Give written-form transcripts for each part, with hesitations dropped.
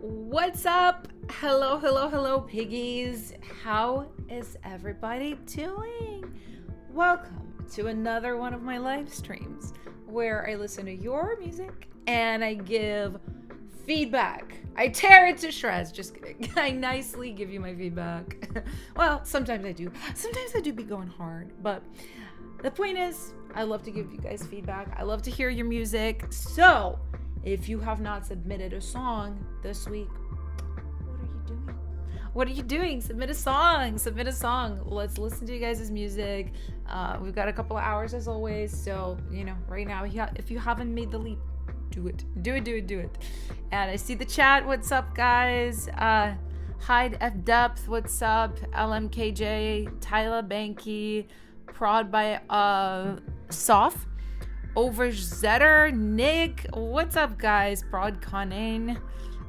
What's up? Hello, hello, hello, piggies. How is everybody doing? Welcome to another one of my live streams where I listen to your music and I give feedback. I tear it to shreds. Just kidding. I nicely give you my feedback. Well, sometimes I do. Sometimes I do be going hard, but the point is, I love to give you guys feedback. I love to hear your music. So, if you have not submitted a song this week, what are you doing? What are you doing? Submit a song. Submit a song. Let's listen to you guys' music. We've got a couple of hours as always. So, right now, if you haven't made the leap, do it. Do it. And I see the chat. What's up, guys? Hide F Depth. What's up? LMKJ. Tyler Banky. Prod by Soft. Overzetter, Nick, what's up, guys? Prod Conain.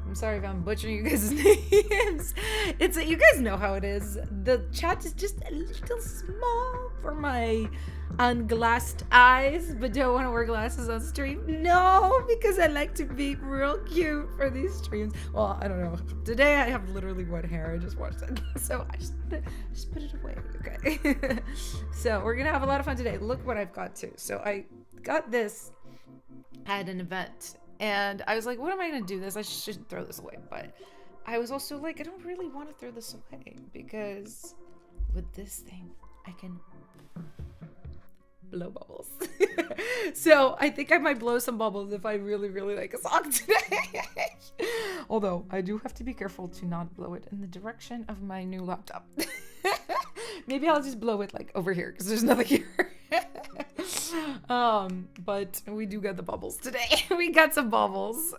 I'm sorry if I'm butchering you guys' names. You guys know how it is. The chat is just a little small for my unglassed eyes, but don't want to wear glasses on stream. No, because I like to be real cute for these streams. Well, I don't know. Today I have literally wet hair. I just watched it, so I just put it away. Okay. So we're gonna have a lot of fun today. Look what I've got too. So I got this at an event and I was like, what am I gonna do this? I shouldn't throw this away. But I was also like, I don't really want to throw this away because with this thing I can blow bubbles. So I think I might blow some bubbles if I really like a song today. Although I do have to be careful to not blow it in the direction of my new laptop. Maybe I'll just blow it like over here because there's nothing here. But we do get the bubbles today. We got some bubbles.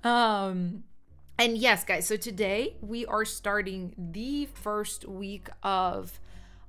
And yes, guys, so today we are starting the first week of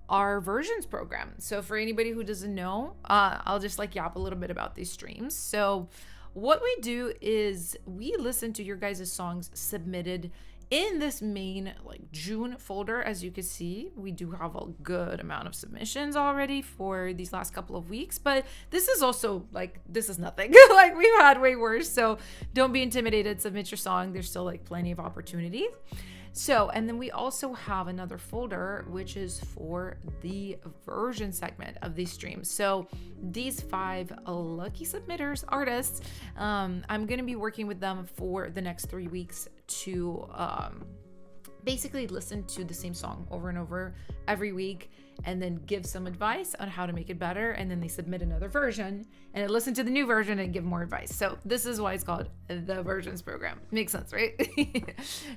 our versions program. So for anybody who doesn't know, I'll just yap a little bit about these streams. So what we do is we listen to your guys' songs submitted in this main June folder. As you can see, we do have a good amount of submissions already for these last couple of weeks, but this is also this is nothing. We've had way worse, so don't be intimidated. Submit your song. There's still plenty of opportunities. So, and then we also have another folder, which is for the version segment of these streams. So these 5 lucky submitters, artists, I'm going to be working with them for the next 3 weeks to basically listen to the same song over and over every week and then give some advice on how to make it better. And then they submit another version and I listen to the new version and give more advice. So this is why it's called the versions program. Makes sense, right?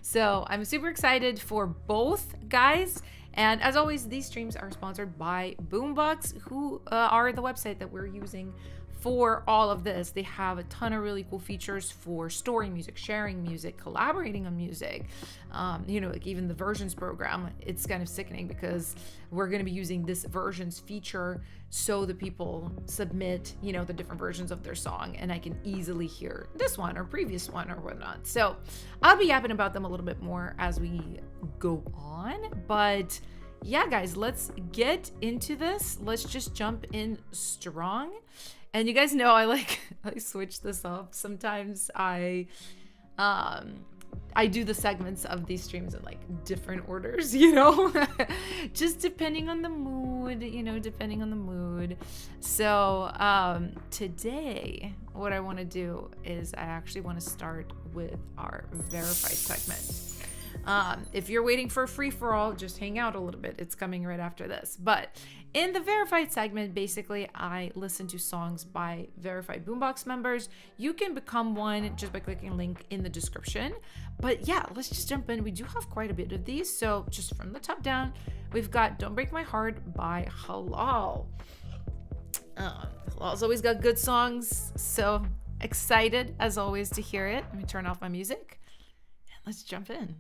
So I'm super excited for both, guys. And as always, these streams are sponsored by Boombox, who are the website that we're using for all of this. They have a ton of really cool features for storing music, sharing music, collaborating on music. Even the versions program, it's kind of sickening because we're going to be using this versions feature so the people submit, the different versions of their song and I can easily hear this one or previous one or whatnot. So I'll be yapping about them a little bit more as we go on, but yeah, guys, let's get into this. Let's just jump in strong. And you guys know I switch this up. Sometimes I do the segments of these streams in different orders, just depending on the mood, So today, what I want to do is I actually want to start with our verified segment. If you're waiting for a free-for-all, just hang out a little bit. It's coming right after this. But in the verified segment, basically, I listen to songs by verified Boombox members. You can become one just by clicking a link in the description. But yeah, let's just jump in. We do have quite a bit of these. So just from the top down, we've got Don't Break My Heart by Halal. Halal's always got good songs. So excited, as always, to hear it. Let me turn off my music. And let's jump in.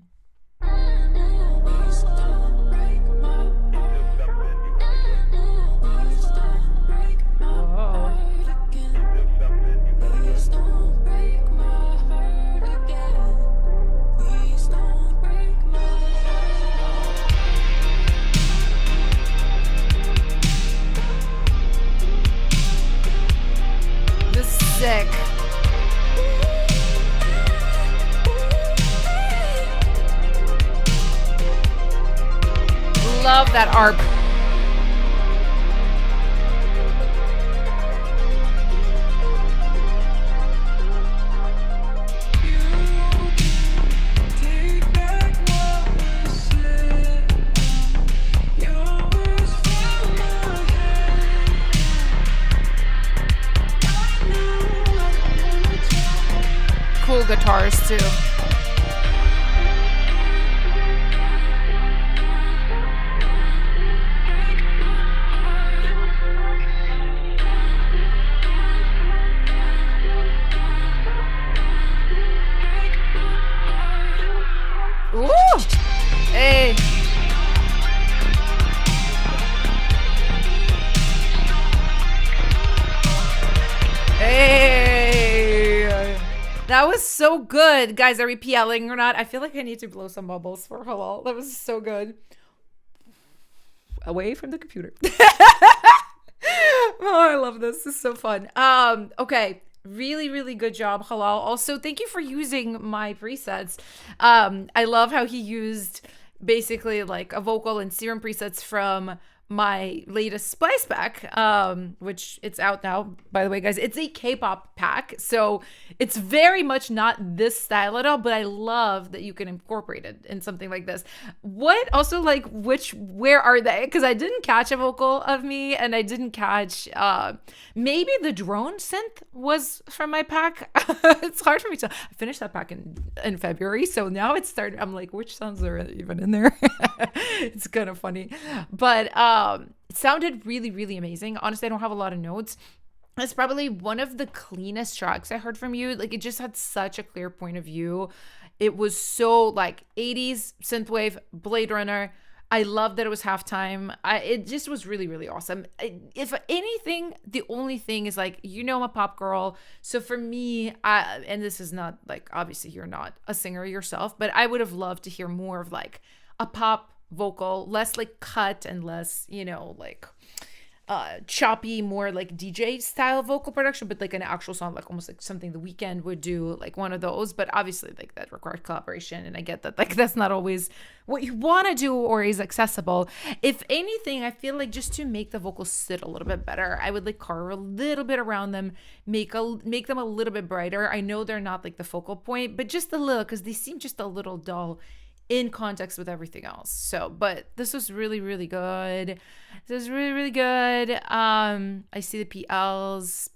This is sick. that are cool guitars too. Ooh! Hey! Hey! That was so good. Guys, are we PLing or not? I feel like I need to blow some bubbles for halal. That was so good. Away from the computer. Oh, I love this. This is so fun. Okay. Really, really good job, halal. Also, thank you for using my presets. I love how he used basically like a vocal and serum presets from my latest Spice pack, which it's out now, by the way, guys. It's a K-pop pack, so it's very much not this style at all, but I love that you can incorporate it in something like this. What also, like, where are they? Because I didn't catch a vocal of me, and I didn't catch maybe the drone synth was from my pack. It's hard for me to, I finished that pack in February, so now it's starting. I'm like, which sounds are even in there? It's kind of funny, but it sounded really, really amazing. Honestly, I don't have a lot of notes. It's probably one of the cleanest tracks I heard from you. Like, it just had such a clear point of view. It was so like 80s synthwave, Blade Runner. I love that it was halftime. It just was really, really awesome. If anything, the only thing is like, you know, I'm a pop girl. So for me, and this is not like, obviously you're not a singer yourself, but I would have loved to hear more of like a pop vocal, less like cut and less, you know, like choppy, more like DJ style vocal production, but like an actual song, like almost like something The Weeknd would do, like one of those. But obviously like that requires collaboration, and I get that like that's not always what you want to do or is accessible. If anything, I feel like just to make the vocals sit a little bit better, I would like carve a little bit around them, make them a little bit brighter. I know they're not like the focal point, but just a little, because they seem just a little dull in context with everything else. So, but this was really, really good. This is really, really good. I see the PLs,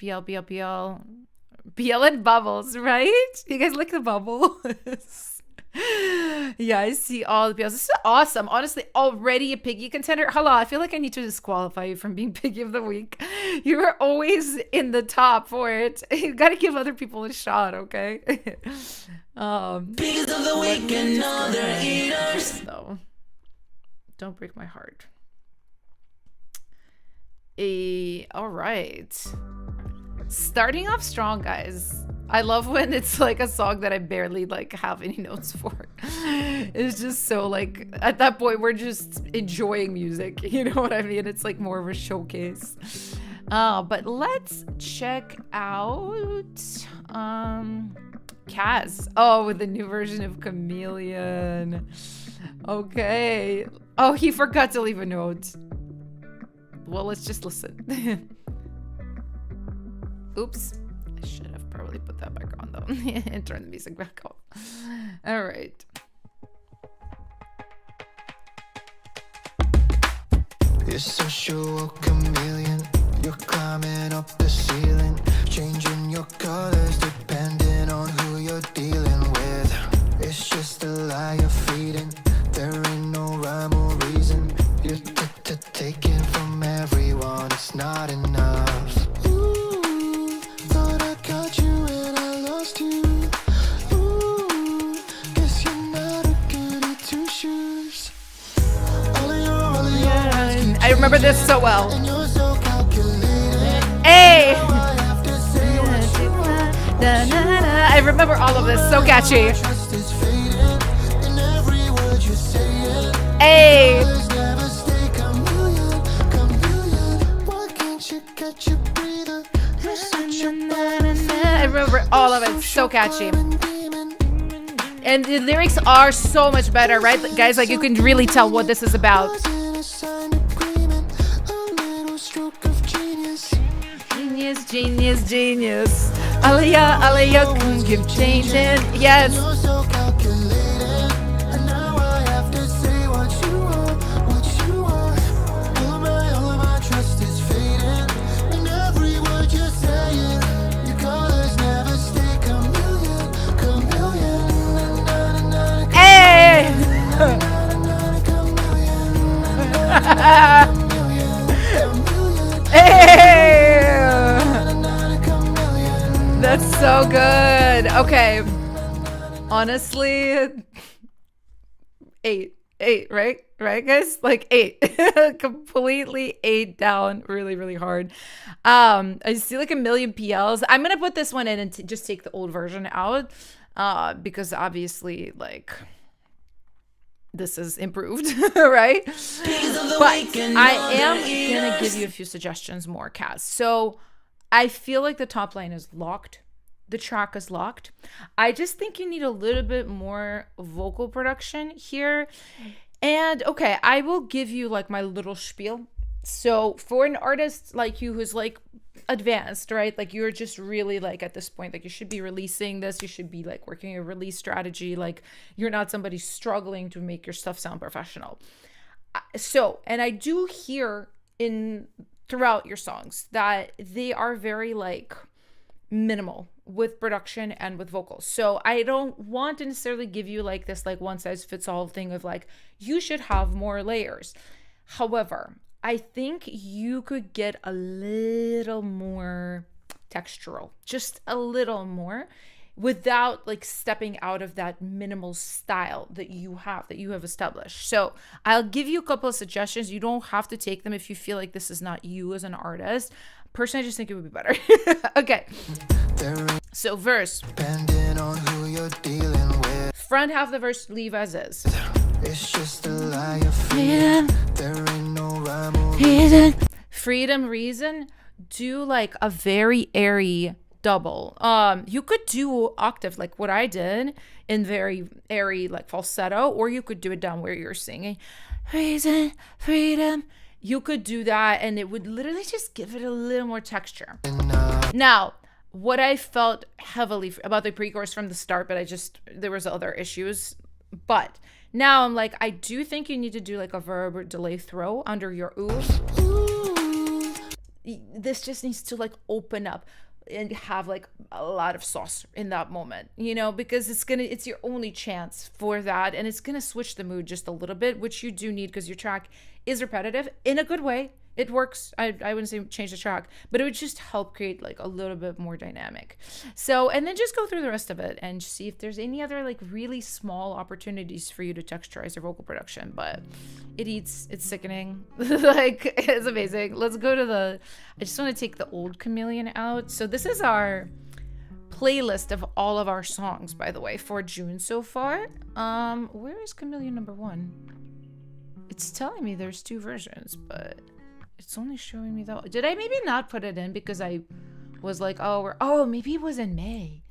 PL and bubbles, right? You guys like the bubbles? Yeah, I see all the PLs. This is awesome. Honestly, already a piggy contender. Hello, I feel like I need to disqualify you from being piggy of the week. You are always in the top for it. You gotta give other people a shot, okay? Piggies of the week and other eaters. No, don't break my heart. All right. Starting off strong, guys. I love when it's like a song that I barely like have any notes for. It's just so like, at that point we're just enjoying music, you know what I mean? It's like more of a showcase. But let's check out Kaz. Oh, with the new version of Chameleon. Okay. Oh, he forgot to leave a note. Well, let's just listen. Oops. I should have probably put that back on though and turn the music back on. All right. You're social chameleon. You're climbing up the ceiling, changing your colors depending on who you're dealing with. It's just a lie you're feeding. There ain't no rhyme or reason. You're taking from everyone. It's not enough. Ooh, thought I got you and I lost you. Ooh, guess you're not a goody two shoes. I remember this so well. Hey! I remember all of this. So catchy. Hey! I remember all of it. So catchy. And the lyrics are so much better, right? Guys, like you can really tell what this is about. Genius. Aliyah, keep changing. Yes. You're so calculated, and now I have to say what you want. All of my trust is fading, and every word you're saying, your colors never stay chameleon. Hey. Hey. That's so good. Okay. Honestly, eight, right, guys? Like 8, completely 8 down, really, really hard. I see like a million PLs. I'm gonna put this one in and just take the old version out, because obviously, like, this is improved, right? But I am gonna give you a few suggestions more, Kaz. So I feel like the top line is locked. The track is locked. I just think you need a little bit more vocal production here. And okay, I will give you like my little spiel. So for an artist like you who's like advanced, right? Like you're just really like at this point, like you should be releasing this. You should be like working a release strategy. Like you're not somebody struggling to make your stuff sound professional. So, and I do hear throughout your songs that they are very like minimal with production and with vocals. So I don't want to necessarily give you like this like one size fits all thing of like you should have more layers. However, I think you could get a little more textural, just a little more, without like stepping out of that minimal style that you have established. So I'll give you a couple of suggestions. You don't have to take them if you feel like this is not you as an artist. Personally, I just think it would be better. Okay. So verse. Depending on who you're dealing with. Front half of the verse, leave as is. It's just a lie of freedom. There ain't no rhyme or reason. Freedom, reason. Do like a very airy double. You could do octave like what I did in very airy like falsetto, or you could do it down where you're singing reason, freedom. You could do that and it would literally just give it a little more texture. Now, what I felt heavily about the pre-chorus from the start, but there was other issues. But now I'm like, I do think you need to do like a verb or delay throw under your ooh. This just needs to like open up and have like a lot of sauce in that moment, because it's your only chance for that. And it's going to switch the mood just a little bit, which you do need because your track is repetitive in a good way. It works. I wouldn't say change the track, but it would just help create like a little bit more dynamic. So, and then just go through the rest of it and see if there's any other like really small opportunities for you to texturize your vocal production. But it's sickening. Like, it's amazing. Let's go to I just want to take the old Chameleon out. So this is our playlist of all of our songs, by the way, for June so far. Where is Chameleon number 1? It's telling me there's 2 versions, but it's only showing me that. Did I maybe not put it in because I was like, maybe it was in May.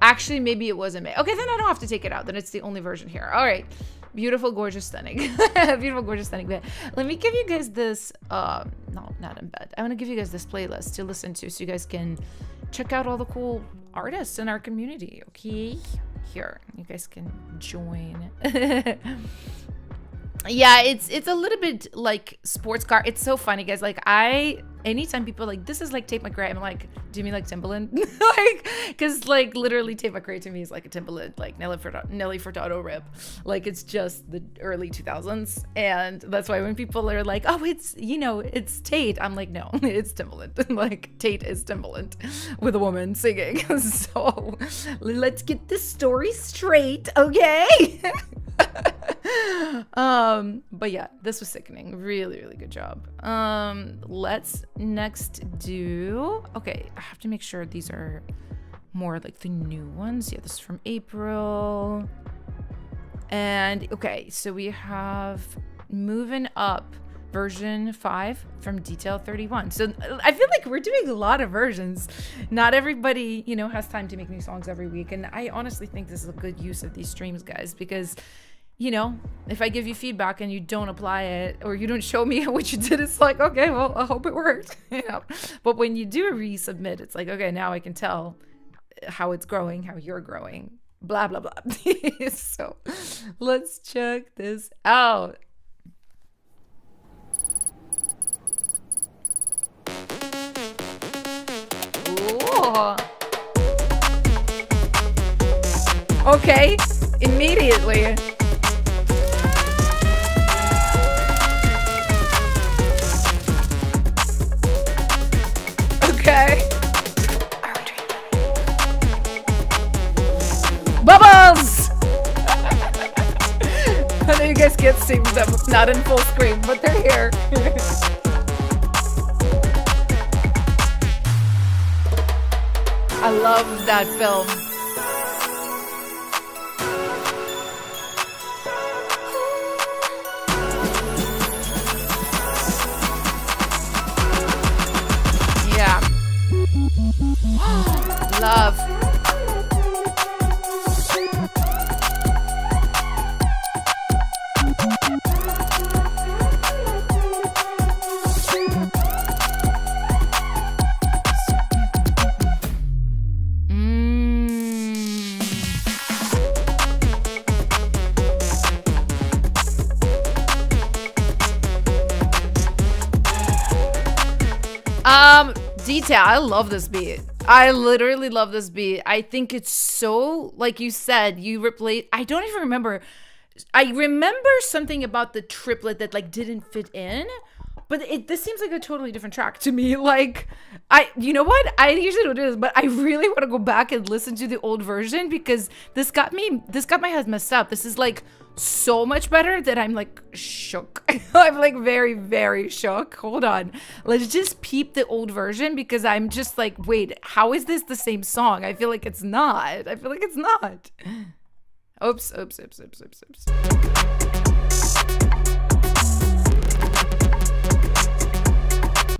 Actually, maybe it was in May. Okay, then I don't have to take it out. Then it's the only version here. All right. Beautiful, gorgeous, stunning. Beautiful, gorgeous, stunning. But let me give you guys this, no, not in bed. I want to give you guys this playlist to listen to so you guys can check out all the cool artists in our community, okay? Here, you guys can join. Yeah, it's a little bit like sports car. It's so funny, guys. Like anytime people are like, this is like Tate McRae, I'm like, do you mean like Timbaland? Like, because like literally Tate McRae to me is like a Timbaland, like Nelly Furtado rip. Like it's just the early 2000s, and that's why when people are like, oh, it's it's Tate, I'm like, no, it's Timbaland. Like Tate is Timbaland with a woman singing. So let's get this story straight, okay? But yeah, this was sickening. Really, really good job. Let's next do, okay, I have to make sure these are more like the new ones. Yeah, this is from April. And okay, so we have Moving Up version 5 from Detail 31. So I feel like we're doing a lot of versions. Not everybody, has time to make new songs every week. And I honestly think this is a good use of these streams, guys, because you know, if I give you feedback and you don't apply it or you don't show me what you did, it's like, okay, well, I hope it worked. You know? But when you do resubmit, it's like, okay, now I can tell how it's growing, how you're growing, blah, blah, blah. So let's check this out. Ooh. Okay, immediately. Okay. Bubbles! I know you guys can't see them, not in full screen, but they're here. I love that film. Yeah. Love. Detail. I love this beat. I literally love this beat. I think it's so, like you said, you replay. I don't even remember. I remember something about the triplet that like didn't fit in, but this seems like a totally different track to me. Like, you know what? I usually don't do this, but I really want to go back and listen to the old version because this got my head messed up. This is like so much better that I'm like shook. I'm like very, very shook. Hold on. Let's just peep the old version because I'm just like, wait, how is this the same song? I feel like it's not. Oops.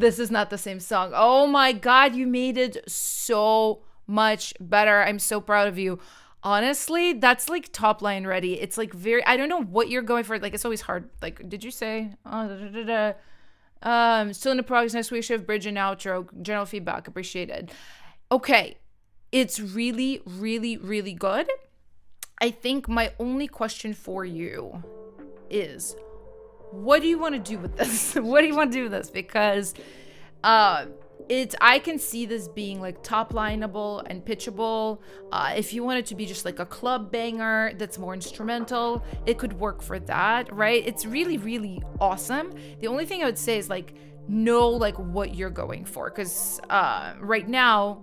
This is not the same song. Oh my God, you made it so much better. I'm so proud of you. Honestly, that's like top line ready. It's like very, I don't know what you're going for. Like, it's always hard. Like, did you say? Still in the progress. Next week, shift, bridge and outro. General feedback appreciated. Okay. It's really, really, really good. I think my only question for you is, what do you want to do with this? What do you want to do with this? Because I can see this being like top lineable and pitchable. If you want it to be just like a club banger that's more instrumental, it could work for that, right? It's really, really awesome. The only thing I would say is like, know like what you're going for. Because right now,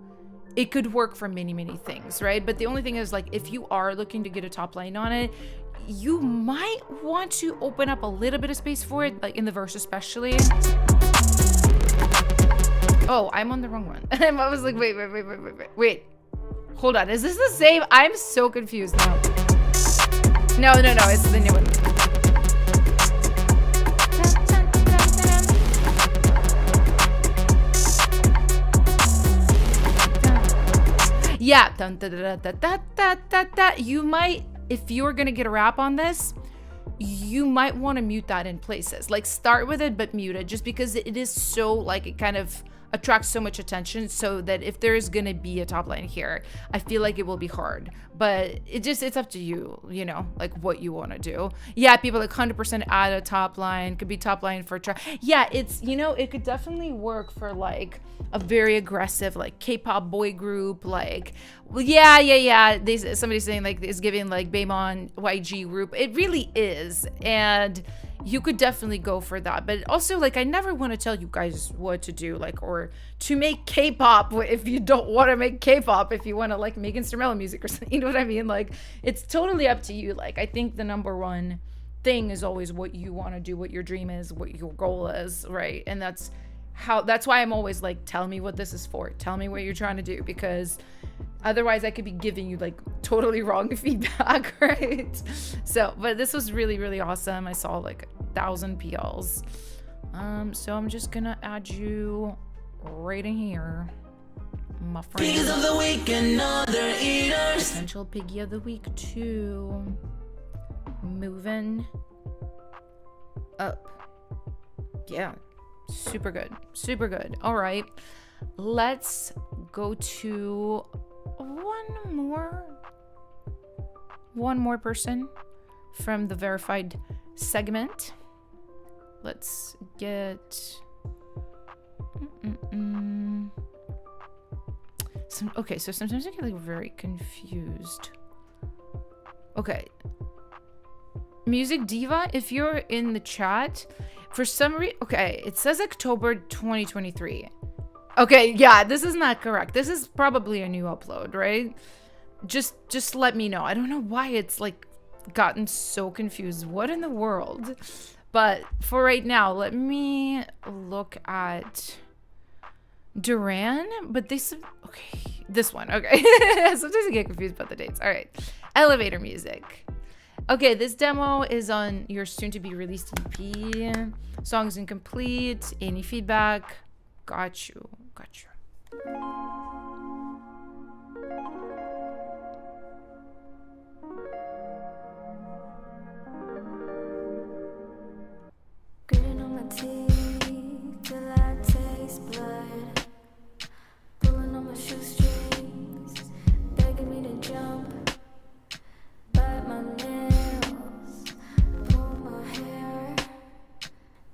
it could work for many, many things, right? But the only thing is like, if you are looking to get a top line on it, you might want to open up a little bit of space for it, like in the verse especially. Oh, I'm on the wrong one. I was like, wait. Hold on, is this the same? I'm so confused now. No, it's the new one. Yeah. You might, if you're gonna get a rap on this, you might want to mute that in places. Like start with it, but mute it, just because it is so like, it kind of attracts so much attention, so that if there's gonna be a top line here, I feel like it will be hard. But it's up to you, you know, like what you want to do. Yeah, people like 100% add a top line, could be top line for a track. Yeah, it's, you know, it could definitely work for like a very aggressive like K-pop boy group, like, well, yeah. Somebody's saying like it's giving like Baemon YG group. It really is, and you could definitely go for that. But also, like, I never want to tell you guys what to do, like, or to make K-pop if you don't want to make K-pop, if you want to like make instrumental music or something, you know what I mean? Like, it's totally up to you. Like, I think the number one thing is always what you want to do, what your dream is, what your goal is, right? And that's why I'm always like, tell me what this is for, tell me what you're trying to do, because otherwise I could be giving you like totally wrong feedback, right? So, but this was really, really awesome. I saw like 1,000 PLs. So I'm just gonna add you right in here, my friend. Piggies of the week and other eaters. Potential piggy of the week too. moving up. Yeah, super good, super good. All right, let's go to one more person from the verified segment. Let's get okay, so sometimes I get like very confused. Okay, Music Diva, if you're in the chat, for some reason, okay, it says October 2023. Okay, yeah, this is not correct. This is probably a new upload, right? Just let me know. I don't know why it's like gotten so confused. What in the world? But for right now, let me look at Duran. But this, okay, this one. Okay, sometimes I get confused about the dates. All right, Elevator Music. Okay, this demo is on your soon-to-be released EP. Songs incomplete. Any feedback? Got you. Gritting on my teeth till I taste blood. Pulling on my shoestrings, begging me to jump. Bite my nails, pull my hair.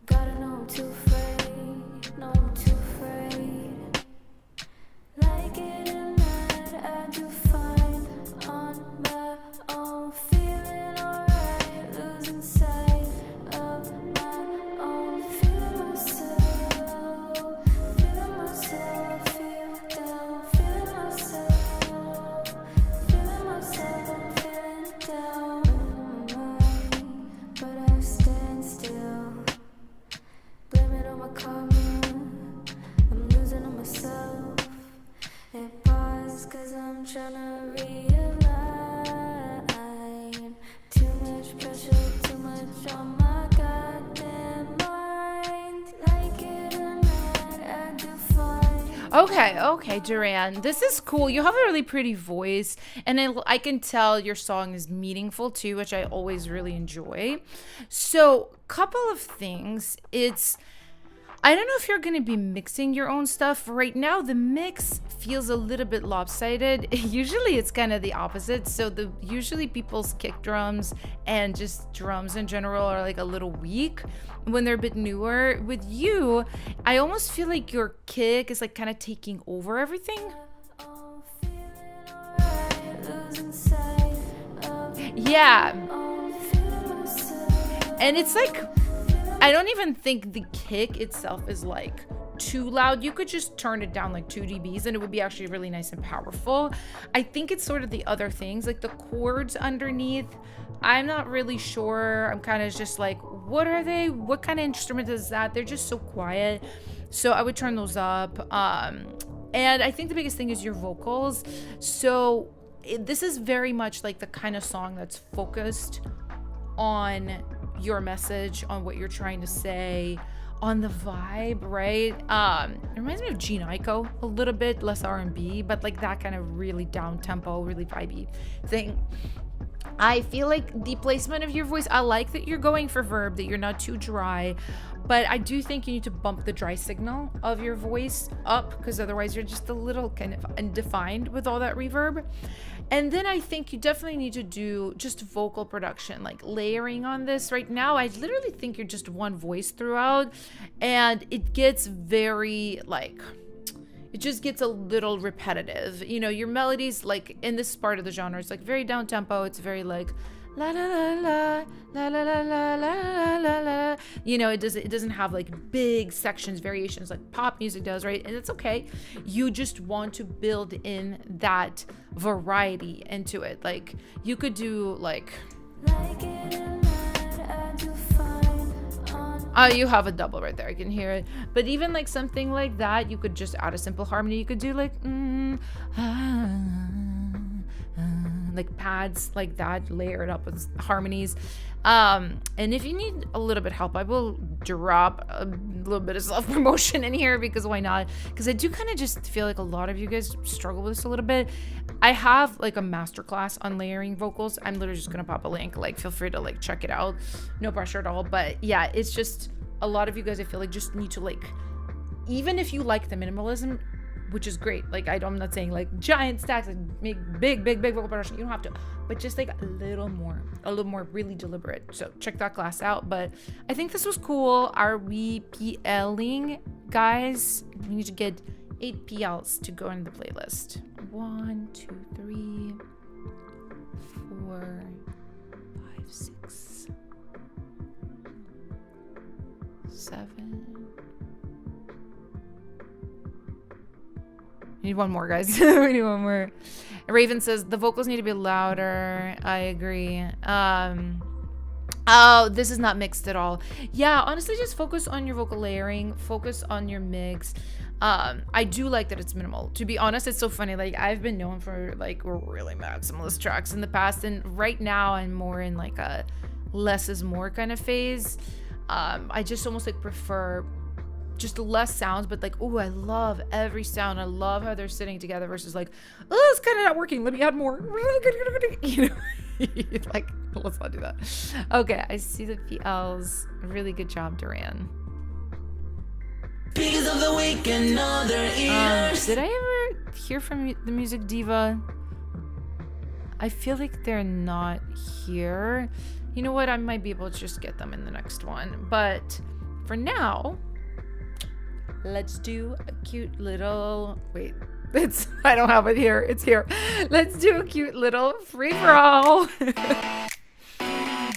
Gotta know I'm too afraid, no I'm too afraid. Like it or not, I do fine on my own. Feeling alright, losing sight of my own. Feeling myself, feel down. Feeling myself, feeling down. In my mind, but I stand still. Blame it on my karma, I'm losing on myself. It paused cause I'm tryna realign. Too much pressure, too much on my goddamn mind. Like it or not, I do fine. Okay, Duran, this is cool. You have a really pretty voice, and I can tell your song is meaningful too, which I always really enjoy. So, couple of things. I don't know if you're going to be mixing your own stuff. Right now, the mix feels a little bit lopsided. Usually, it's kind of the opposite. So, usually people's kick drums and just drums in general are like a little weak when they're a bit newer. With you, I almost feel like your kick is like kind of taking over everything. Oh, feeling alright, losing sight of Yeah. own. Feeling myself. And it's like, I don't even think the kick itself is like too loud. You could just turn it down like 2 dBs and it would be actually really nice and powerful. I think it's sort of the other things, like the chords underneath. I'm not really sure. I'm kind of just like, what are they? What kind of instrument is that? They're just so quiet. So I would turn those up. And I think the biggest thing is your vocals. So this is very much like the kind of song that's focused on your message, on what you're trying to say, on the vibe, right? It reminds me of Gene Aiko a little bit, less R&B, but like that kind of really down tempo, really vibey thing. I feel like the placement of your voice, I like that you're going for verb, that you're not too dry, but I do think you need to bump the dry signal of your voice up, because otherwise you're just a little kind of undefined with all that reverb. And then I think you definitely need to do just vocal production, like layering on this. Right now, I literally think you're just one voice throughout, and it gets very like, it just gets a little repetitive. You know, your melodies, like in this part of the genre, it's like very down tempo. It's very like la la la la la la la la la la la. You know, it doesn't have like big sections, variations like pop music does, right? And it's okay. You just want to build in that variety into it. Like you could do like, Like it or not, I do fine on. you have a double right there. I can hear it. But even like something like that, you could just add a simple harmony. You could do like like pads like that, layer it up with harmonies. And if you need a little bit of help, I will drop a little bit of self-promotion in here, because why not? Because I do kind of just feel like a lot of you guys struggle with this a little bit. I have like a masterclass on layering vocals. I'm literally just gonna pop a link, like feel free to like check it out, no pressure at all. But yeah, it's just a lot of you guys, I feel like, just need to like, even if you like the minimalism, which is great, like I'm not saying like giant stacks, like make big vocal production, you don't have to, but just like a little more really deliberate. So check that class out. But I think this was cool. Are we PLing, guys? We need to get 8 PLs to go in the playlist. 1 2 3 4 5 6 7. We need one more, guys. We need one more. Raven says the vocals need to be louder. I agree. Oh, this is not mixed at all. Yeah, honestly, just focus on your vocal layering. Focus on your mix. I do like that it's minimal. To be honest, it's so funny. Like, I've been known for like really maximalist tracks in the past, and right now I'm more in like a less is more kind of phase. I just almost like prefer just less sounds, but like, oh, I love every sound. I love how they're sitting together versus like, oh, it's kind of not working. Let me add more. You know, like, let's not do that. Okay, I see the PLs. Really good job, Duran. Speakers of the week and other ears. Did I ever hear from the Music Diva? I feel like they're not here. You know what? I might be able to just get them in the next one. But for now, let's do a cute little, wait, I don't have it here. It's here. Let's do a cute little free-for-all.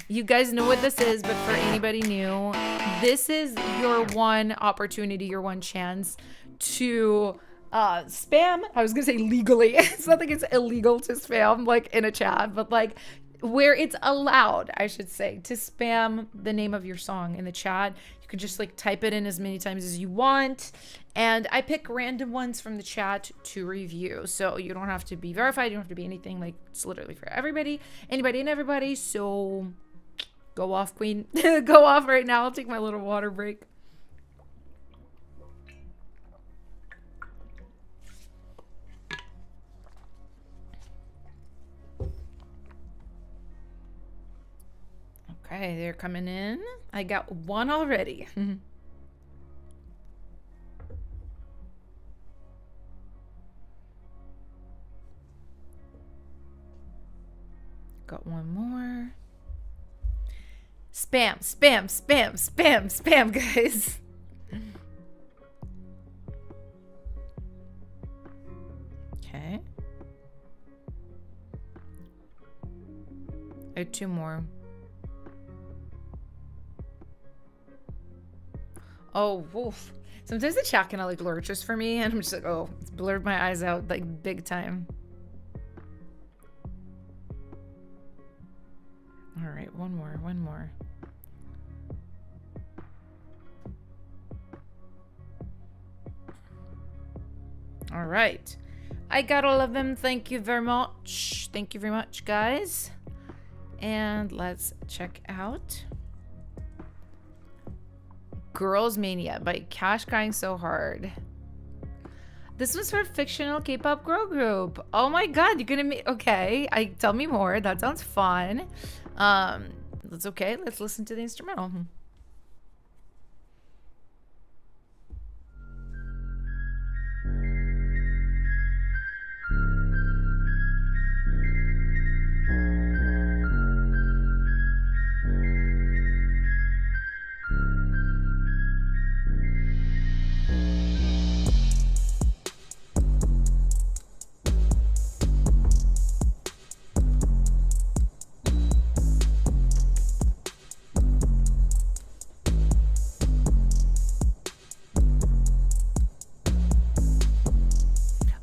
You guys know what this is, but for anybody new, this is your one opportunity, your one chance to spam. I was gonna say legally. It's not like it's illegal to spam like in a chat, but like where it's allowed, I should say, to spam the name of your song in the chat. You can just like type it in as many times as you want, and I pick random ones from the chat to review. So you don't have to be verified, you don't have to be anything. Like, it's literally for everybody, anybody and everybody. So go off, queen. Go off right now. I'll take my little water break. Okay, they're coming in. I got one already. Got one more. Spam, spam, spam, spam, spam, guys. Okay. I have two more. Oh, woof. Sometimes the chat kind of like lurches for me, and I'm just like, oh, it's blurred my eyes out like big time. All right, one more, one more. All right. I got all of them. Thank you very much. Thank you very much, guys. And let's check out Girls Mania by Cash Crying So Hard. This was her fictional K-pop girl group. Oh my god, you're gonna make, okay, tell me more. That sounds fun. That's okay. Let's listen to the instrumental.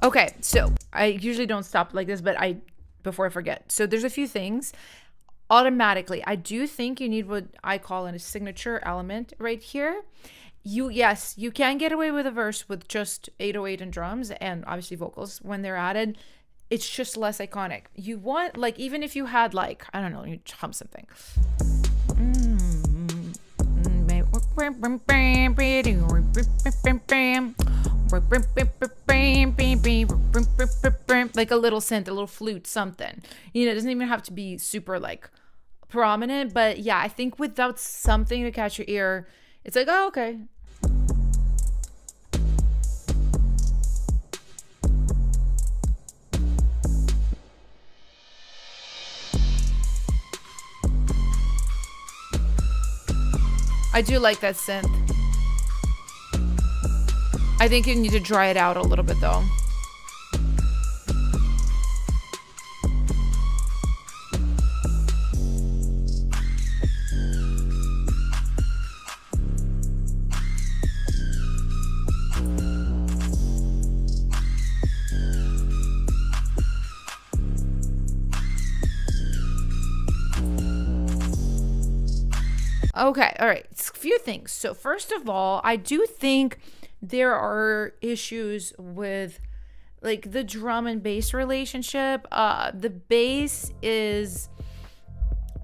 Okay, so I usually don't stop like this, but before I forget. So there's a few things. Automatically, I do think you need what I call a signature element right here. Yes, you can get away with a verse with just 808 and drums and obviously vocals when they're added. it's just less iconic. You want, like, even if you had, like, I don't know, you hum something. Like a little synth, a little flute, something. You know, it doesn't even have to be super like prominent, but yeah, I think without something to catch your ear, it's like, oh, okay. I do like that synth. I think you need to dry it out a little bit though. Okay, all right. A few things. So first of all, I do think there are issues with like the drum and bass relationship. The bass is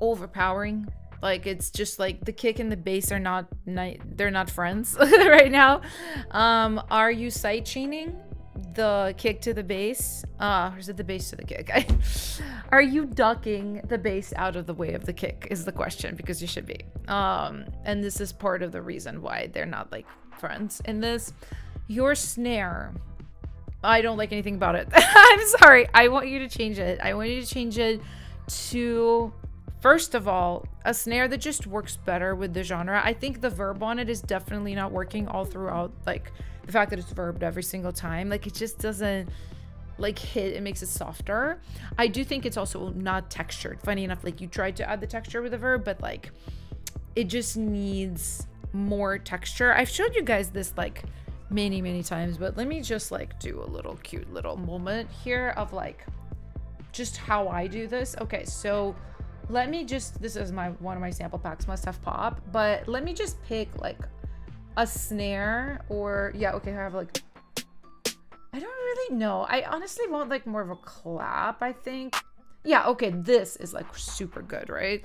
overpowering. Like it's just like the kick and the bass are not they're not friends right now. Are you sight chaining the kick to the bass? Or is it the bass to the kick? Are you ducking the bass out of the way of the kick is the question, because you should be. And this is part of the reason why they're not like friends in this. Your snare, I don't like anything about it. I'm sorry. I want you to change it. I want you to change it to, first of all, a snare that just works better with the genre. I think the verb on it is definitely not working all throughout. Like the fact that it's verbed every single time, like it just doesn't like hit. It makes it softer. I do think it's also not textured. Funny enough, like you tried to add the texture with the verb, but like it just needs more texture. I've showed you guys this like many times, but let me just like do a little cute little moment here of like just how I do this. Okay, so let me just, this is my one of my sample packs, must have pop, but let me just pick like a snare, or yeah, okay, I have like, I don't really know. I honestly want like more of a clap, I think. Yeah, okay, this is like super good, right?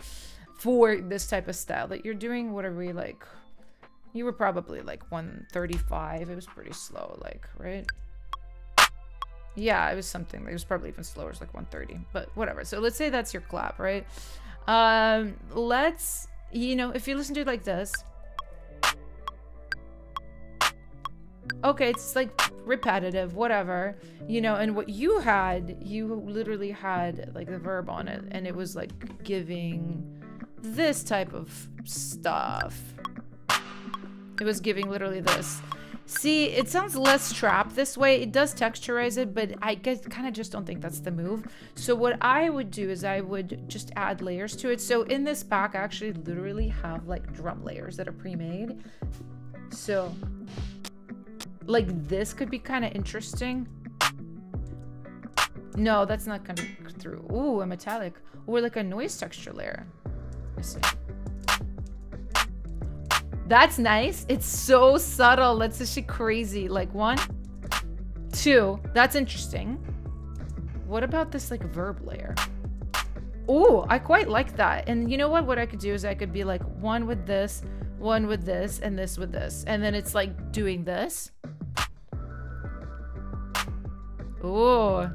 For this type of style that you're doing. What are we like? You were probably like 135. It was pretty slow, like, right? Yeah, it was something. It was probably even slower. It's like 130, but whatever. So let's say that's your clap, right? Let's, you know, if you listen to it like this. Okay, it's like repetitive, whatever, you know, and what you had, you literally had like the verb on it, and it was like giving this type of stuff. It was giving literally this. See, it sounds less trap this way. It does texturize it, but I guess kind of just don't think that's the move. So what I would do is I would just add layers to it. So in this pack, I actually literally have like drum layers that are pre-made. So like this could be kind of interesting. No, that's not coming through. Ooh, a metallic. Or like a noise texture layer. Let's see. That's nice. It's so subtle. That's actually crazy. Like 1, 2. That's interesting. What about this like verb layer? Ooh, I quite like that. And you know what? What I could do is I could be like one with this, and this with this. And then it's like doing this. Ooh.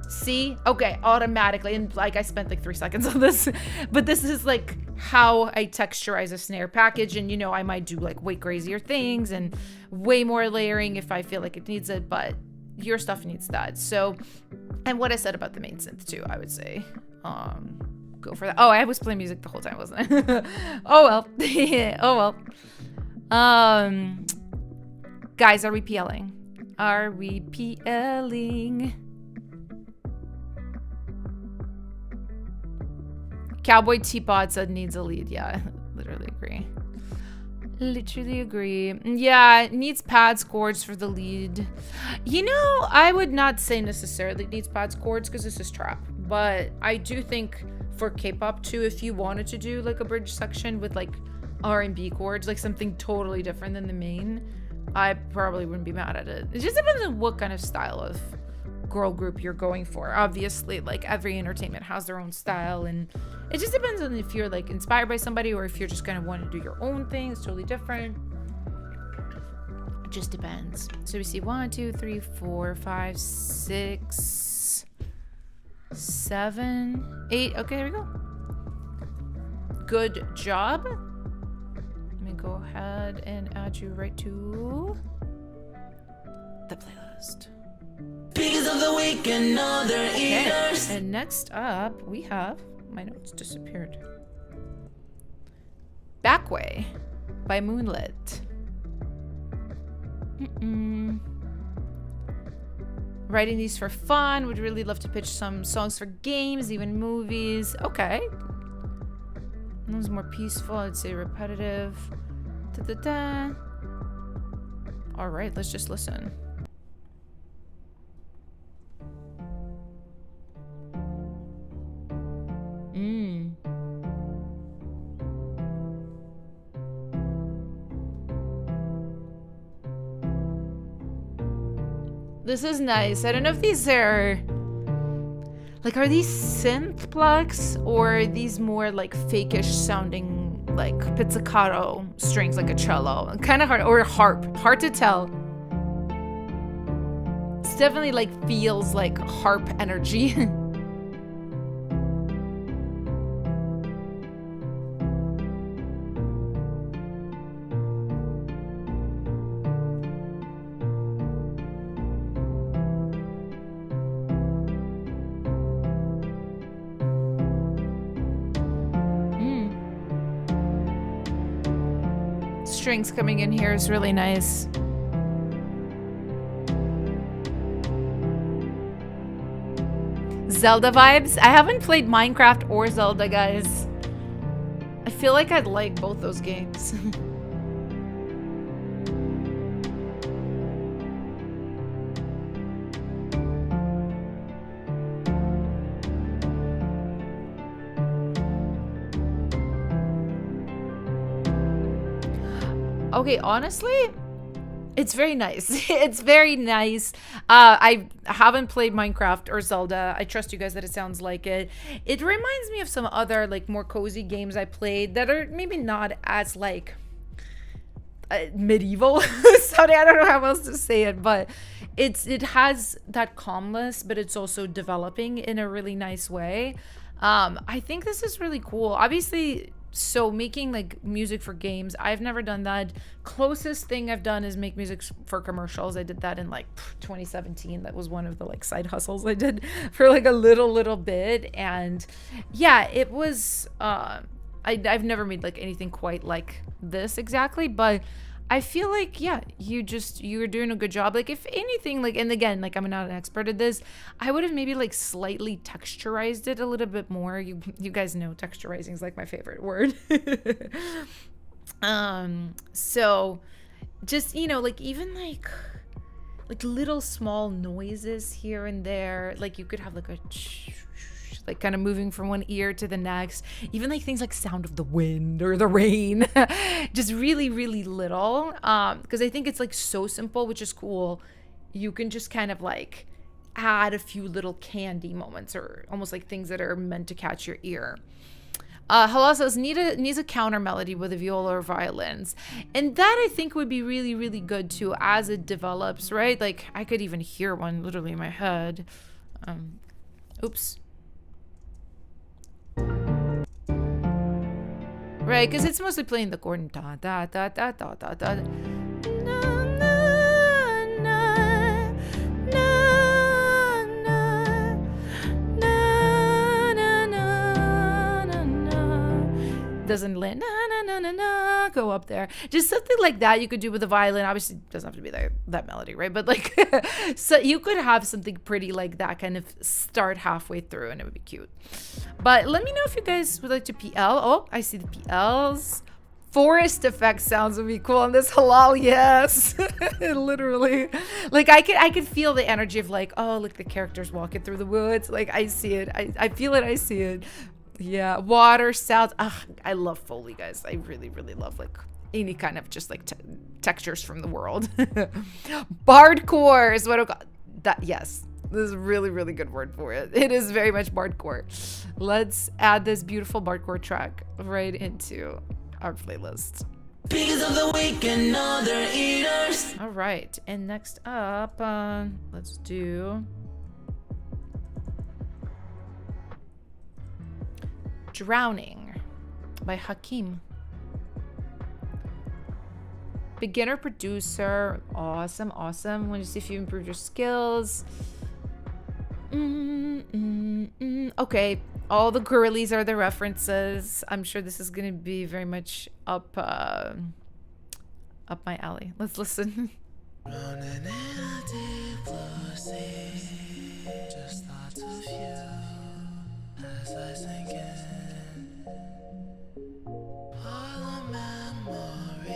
See? Okay, automatically. And like I spent like 3 seconds on this. But this is like how I texturize a snare package. And you know, I might do like way crazier things and way more layering if I feel like it needs it. But your stuff needs that. So, and what I said about the main synth too, I would say. Go for that. Oh, I was playing music the whole time, wasn't I? Oh well. Oh well. Guys, are we PLing? Are we PLing? Cowboy Teapot said needs a lead. Yeah, literally agree. Literally agree. Yeah, it needs pads chords for the lead. You know, I would not say necessarily it needs pads chords because this is trap. But I do think for K-pop too, if you wanted to do like a bridge section with like R&B chords, like something totally different than the main, I probably wouldn't be mad at it. It just depends on what kind of style of girl group you're going for. Obviously, like every entertainment has their own style, and it just depends on if you're like inspired by somebody or if you're just kind of wanting to do your own thing. It's totally different. It just depends. So we see 1, 2, 3, 4, 5, 6, 7, 8. Okay, there we go. Good job. Let me go ahead and add you right to the playlist. Speakers of the week and other ears. And next up, we have, my notes disappeared. Backway by Moonlit. Writing these for fun. Would really love to pitch some songs for games, even movies. Okay. That was more peaceful. I'd say repetitive. Da-da-da. All right, let's just listen. This is nice. I don't know if these are these synth plugs or are these more like fakeish sounding like pizzicato strings like a cello? Kind of hard, or harp. Hard to tell. It's definitely like feels like harp energy. Strings coming in here is really nice. Zelda vibes. I haven't played Minecraft or Zelda, guys. I feel like I'd like both those games. Okay, honestly, it's very nice. It's very nice. I haven't played Minecraft or Zelda. I trust you guys that it sounds like it. It reminds me of some other like more cozy games I played that are maybe not as like medieval. Sorry, I don't know how else to say it, but it has that calmness, but it's also developing in a really nice way. I think this is really cool. Obviously, so making like music for games, I've never done that. Closest thing I've done is make music for commercials. I did that in like 2017. That was one of the like side hustles I did for like a little bit. And yeah, it was I've never made like anything quite like this exactly, but I feel like, yeah, you're doing a good job. Like if anything, like, and again, like I'm not an expert at this, I would have maybe like slightly texturized it a little bit more. You guys know texturizing is like my favorite word. So just, you know, like even like little small noises here and there, like you could have like a like kind of moving from one ear to the next, even like things like sound of the wind or the rain. Just really little, because I think it's like so simple, which is cool. You can just kind of like add a few little candy moments or almost like things that are meant to catch your ear. Halal says needs a counter melody with a viola or violins, and that I think would be really good too as it develops, right? Like I could even hear one literally in my head. Oops. Right, because it's mostly playing the chord da da da da da da da. Na, na, na, na, na, na, na, na, na, na. Doesn't land na na na na na go up there. Just something like that you could do with a violin. Obviously, it doesn't have to be that melody, right? But like, so you could have something pretty like that kind of start halfway through, and it would be cute. But let me know if you guys would like to PL. Oh, I see the PLs. Forest effect sounds would be cool on this. Halal, yes. Literally. Like I could feel the energy of like, oh, look, the characters walking through the woods. Like I see it. I feel it. I see it. Yeah. Water sounds. Ugh, I love Foley, guys. I really love like any kind of just like textures from the world. Bardcore is what I call that. Yes, this is a really, really good word for it. It is very much bardcore. Let's add this beautiful bardcore track right into our playlist. Piggies of the week and other eaters. All right, and next up, let's do Drowning by Hakim. Beginner producer. Awesome. Want to see if you improve your skills. Okay. All the girlies are the references. I'm sure this is going to be very much up my alley. Let's listen. Running in a deep blue sea, just thoughts of you as I sink in. All the memories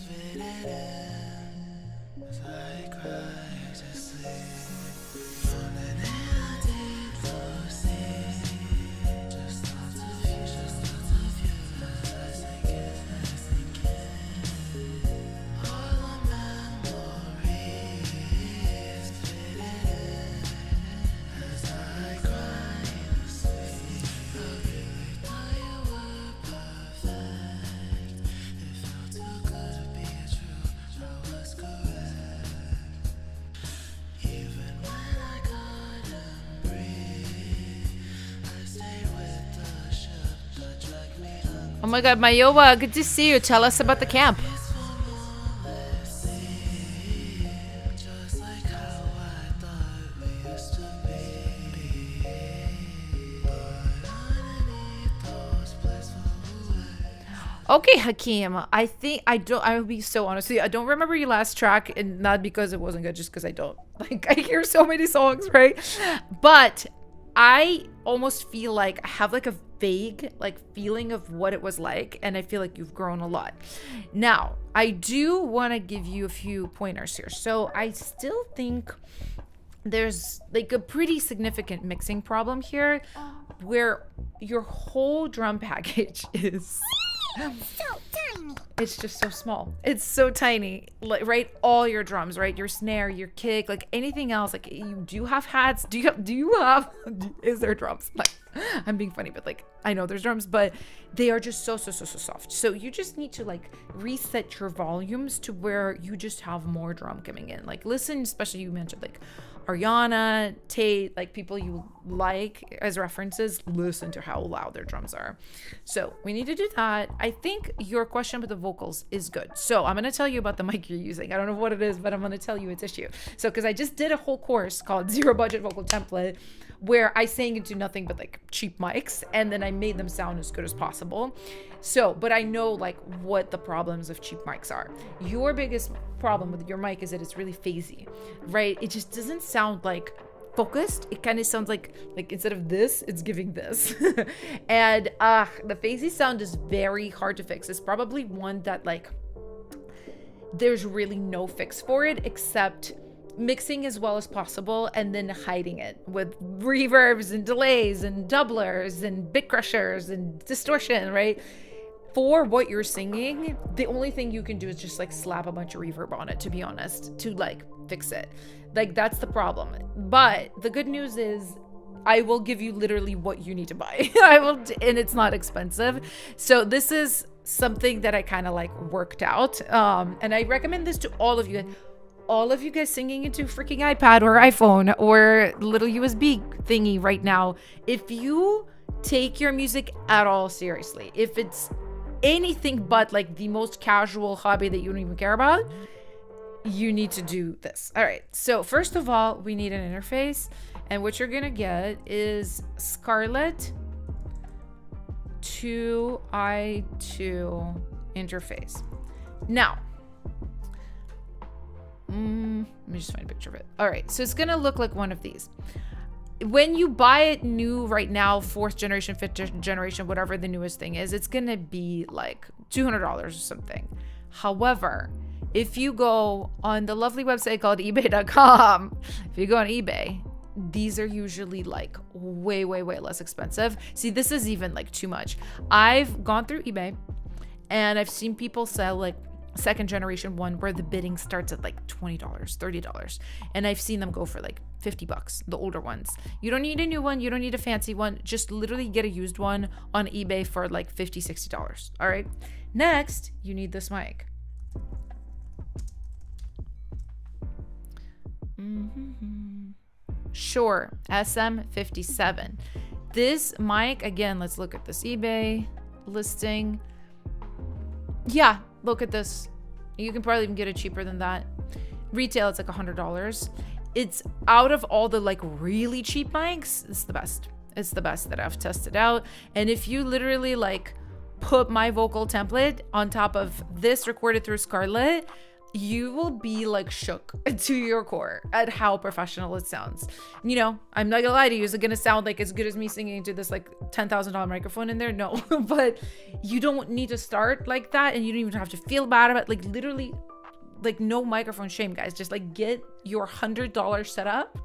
faded in as I cry to sleep. Running in a deep blue sea, just thoughts of you as I sink in. All the memories faded in as I cry to sleep. I really thought you were perfect. It felt too good to be true. I was correct. Even when I couldn't breathe, I stayed with the ship that dragged me under. Oh my God, Mayowa, good to see you. Tell us about the camp. Just like how I thought we used to be. But underneath those blissful waves. Okay, Hakim. I'll be so honest with you. I don't remember your last track, and not because it wasn't good, just because I don't. Like, I hear so many songs, right? But I almost feel like I have like a vague like feeling of what it was like, and I feel like you've grown a lot. Now, I do want to give you a few pointers here. So I still think there's like a pretty significant mixing problem here where your whole drum package is it's just so small. It's so tiny, like, right? All your drums, right? Your snare, your kick, like anything else. Like, you do have hats. Is there drums? Like, I'm being funny, but like, I know there's drums, but they are just so soft. So you just need to like reset your volumes to where you just have more drum coming in. Like, listen, especially you mentioned like Ariana, Tate, like people you like as references, listen to how loud their drums are. So we need to do that. I think your question with the vocals is good. So I'm going to tell you about the mic you're using. I don't know what it is, but I'm going to tell you its issue. So, because I just did a whole course called Zero Budget Vocal Template, where I sang into nothing but like cheap mics, and then I made them sound as good as possible. So, but I know like what the problems of cheap mics are. Your biggest problem with your mic is that it's really phasey, right? It just doesn't sound like focused. It kind of sounds like instead of this, it's giving this. And the phasey sound is very hard to fix. It's probably one that like there's really no fix for it except mixing as well as possible and then hiding it with reverbs and delays and doublers and bit crushers and distortion, right? For what you're singing, the only thing you can do is just like slap a bunch of reverb on it, to be honest, to like fix it. Like, that's the problem. But the good news is I will give you literally what you need to buy. And it's not expensive. So this is something that I kind of like worked out. And I recommend this to all of you. All of you guys singing into freaking iPad or iPhone or little USB thingy right now. If you take your music at all seriously, if it's anything but like the most casual hobby that you don't even care about, you need to do this. All right. So first of all, we need an interface, and what you're going to get is Scarlett 2i2 interface. Now, let me just find a picture of it. All right, so it's gonna look like one of these. When you buy it new right now, 4th generation, 5th generation, whatever the newest thing is, it's gonna be like $200 or something. However, if you go on the lovely website called ebay.com, if you go on eBay, these are usually like way less expensive. See, this is even like too much. I've gone through eBay And I've seen people sell like second generation one where the bidding starts at like $20, $30. And I've seen them go for like $50, the older ones. You don't need a new one. You don't need a fancy one. Just literally get a used one on eBay for like $50, $60. All right. Next, you need this mic. Shure SM57. This mic, again, let's look at this eBay listing. Yeah, look at this. You can probably even get it cheaper than that. Retail, it's like $100. It's out of all the like really cheap mics, it's the best. It's the best that I've tested out. And if you literally like put my vocal template on top of this recorded through Scarlett, you will be like shook to your core at how professional it sounds. You know, I'm not gonna lie to you, is it gonna sound like as good as me singing into this like $10,000 microphone in there? No. But you don't need to start like that, and you don't even have to feel bad about it. Like literally, like no microphone shame, guys. Just like get your $100 setup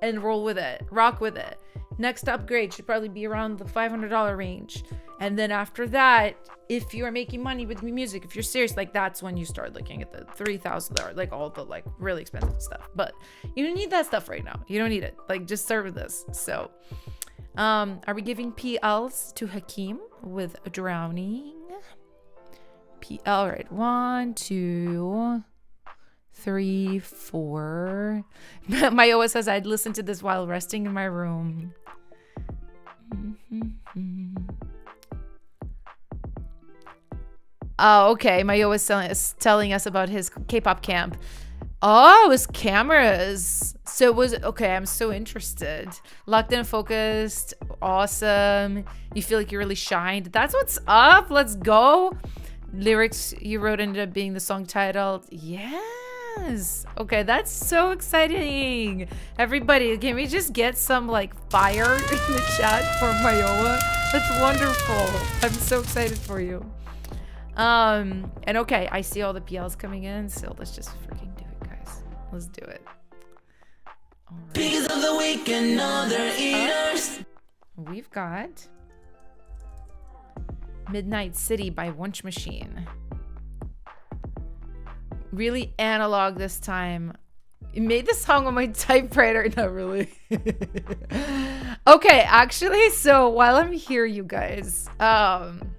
and roll with it, rock with it. Next upgrade should probably be around the $500 range. And then after that, if you are making money with music, if you're serious, like that's when you start looking at the $3,000, like all the like really expensive stuff. But you don't need that stuff right now. You don't need it. Like just start with this. So, are we giving PLs to Hakeem with drowning? PL, right? 1, 2, 3, 4. My OS says I'd listen to this while resting in my room. Oh, okay. Mayo was telling us about his K-pop camp. Oh, it was cameras. So it was, okay, I'm so interested. Locked in and focused. Awesome. You feel like you really shined. That's what's up. Let's go. Lyrics you wrote ended up being the song title. Yes. Okay, that's so exciting. Everybody, can we just get some like fire in the chat for Mayoa? That's wonderful. I'm so excited for you. And okay, I see all the PLs coming in, so let's just freaking do it, guys. Let's do it. All right. Because of the week and other eaters. We've got Midnight City by Wunsch Machine. Really analog this time. I made this song on my typewriter. Not really. Okay, actually, so while I'm here, you guys, I'm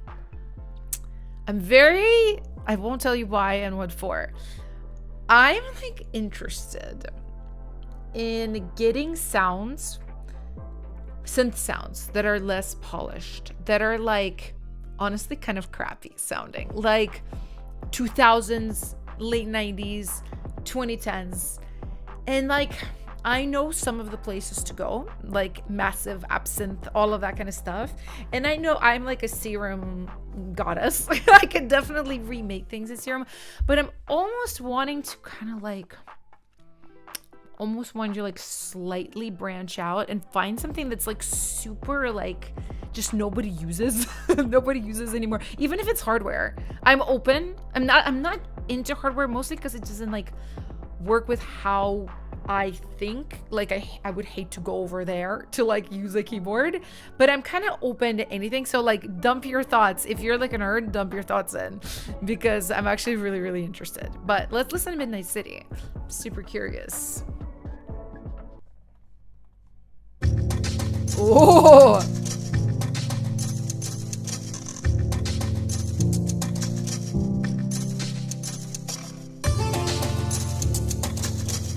very, I won't tell you why and what for. I'm like interested in getting sounds, synth sounds that are less polished, that are like honestly kind of crappy sounding, like 2000s, late 90s, 2010s. And like, I know some of the places to go, like Massive, Absinthe, all of that kind of stuff. And I know I'm like a Serum goddess. I could definitely remake things in Serum, but I'm almost wanting to kind of like, almost want to like slightly branch out and find something that's like super like just nobody uses. Nobody uses anymore. Even if it's hardware, I'm open. I'm not into hardware, mostly because it doesn't like work with how I think. Like I would hate to go over there to like use a keyboard, but I'm kind of open to anything. So like dump your thoughts. If you're like a nerd, dump your thoughts in, because I'm actually really, really interested. But let's listen to Midnight City. I'm super curious. Oh,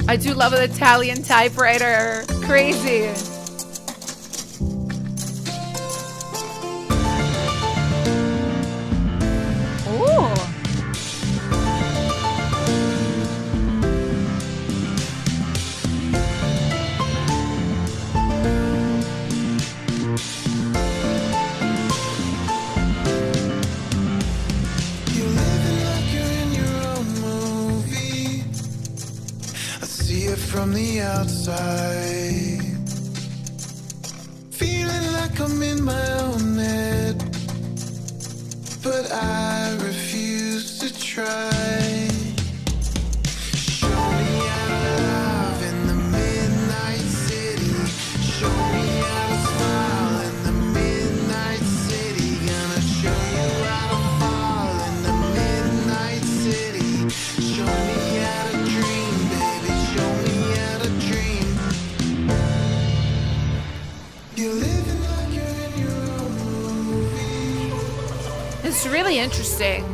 I do love an Italian typewriter. Crazy. Oh. You're living like you're in your own movie. I see it from the outside. Feeling like I'm in my own head, but I refuse to try. Show me how to love in the midnight city. Show me how to smile in the midnight city. Gonna show you how to fall living like you're in your own movie. It's really interesting.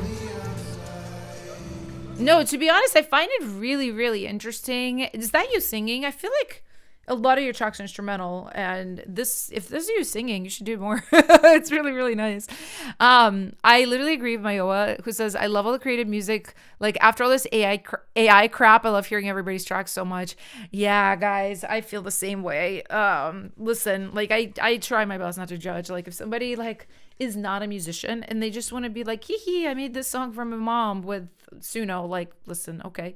No, to be honest, I find it really, really interesting. Is that you singing? I feel like a lot of your tracks are instrumental, and if this is you singing, you should do more. It's really, really nice. I literally agree with Mayoa, who says, I love all the creative music. Like, after all this AI crap, I love hearing everybody's tracks so much. Yeah, guys, I feel the same way. Listen, like, I try my best not to judge. Like, if somebody like is not a musician and they just want to be like, hee hee, I made this song for my mom with Suno, like, listen, okay.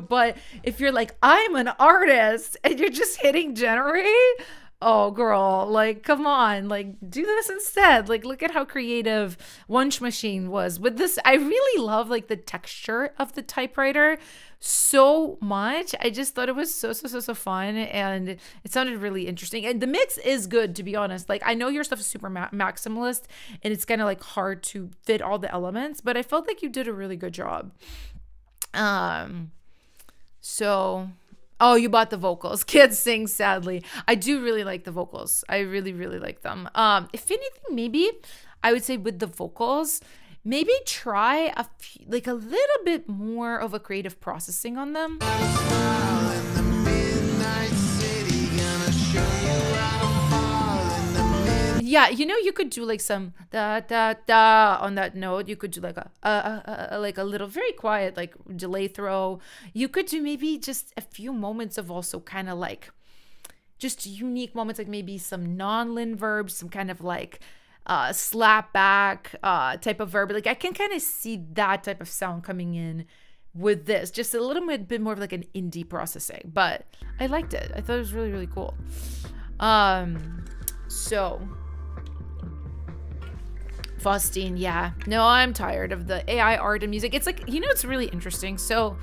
But if you're like, I'm an artist and you're just hitting generate, oh girl, like, come on, like, do this instead. Like, look at how creative Wunsch Machine was with this. I really love like the texture of the typewriter so much. I just thought it was so fun, and it sounded really interesting, and the mix is good, to be honest. Like, I know your stuff is super maximalist and it's kind of like hard to fit all the elements, but I felt like you did a really good job. So oh, you bought the vocals. Kids sing sadly. I do really like the vocals. I really, really like them. If anything, maybe I would say with the vocals, maybe try like a little bit more of a creative processing on them. Yeah, you know, you could do like some da da da on that note. You could do like a little very quiet like delay throw. You could do maybe just a few moments of also kind of like just unique moments, like maybe some non-lin verbs, some kind of like slap back type of verb. Like I can kind of see that type of sound coming in with this, just a little bit more of like an indie processing, but I liked it. I thought it was really, really cool. So Faustine, yeah. No, I'm tired of the AI art and music. It's like, you know, it's really interesting. So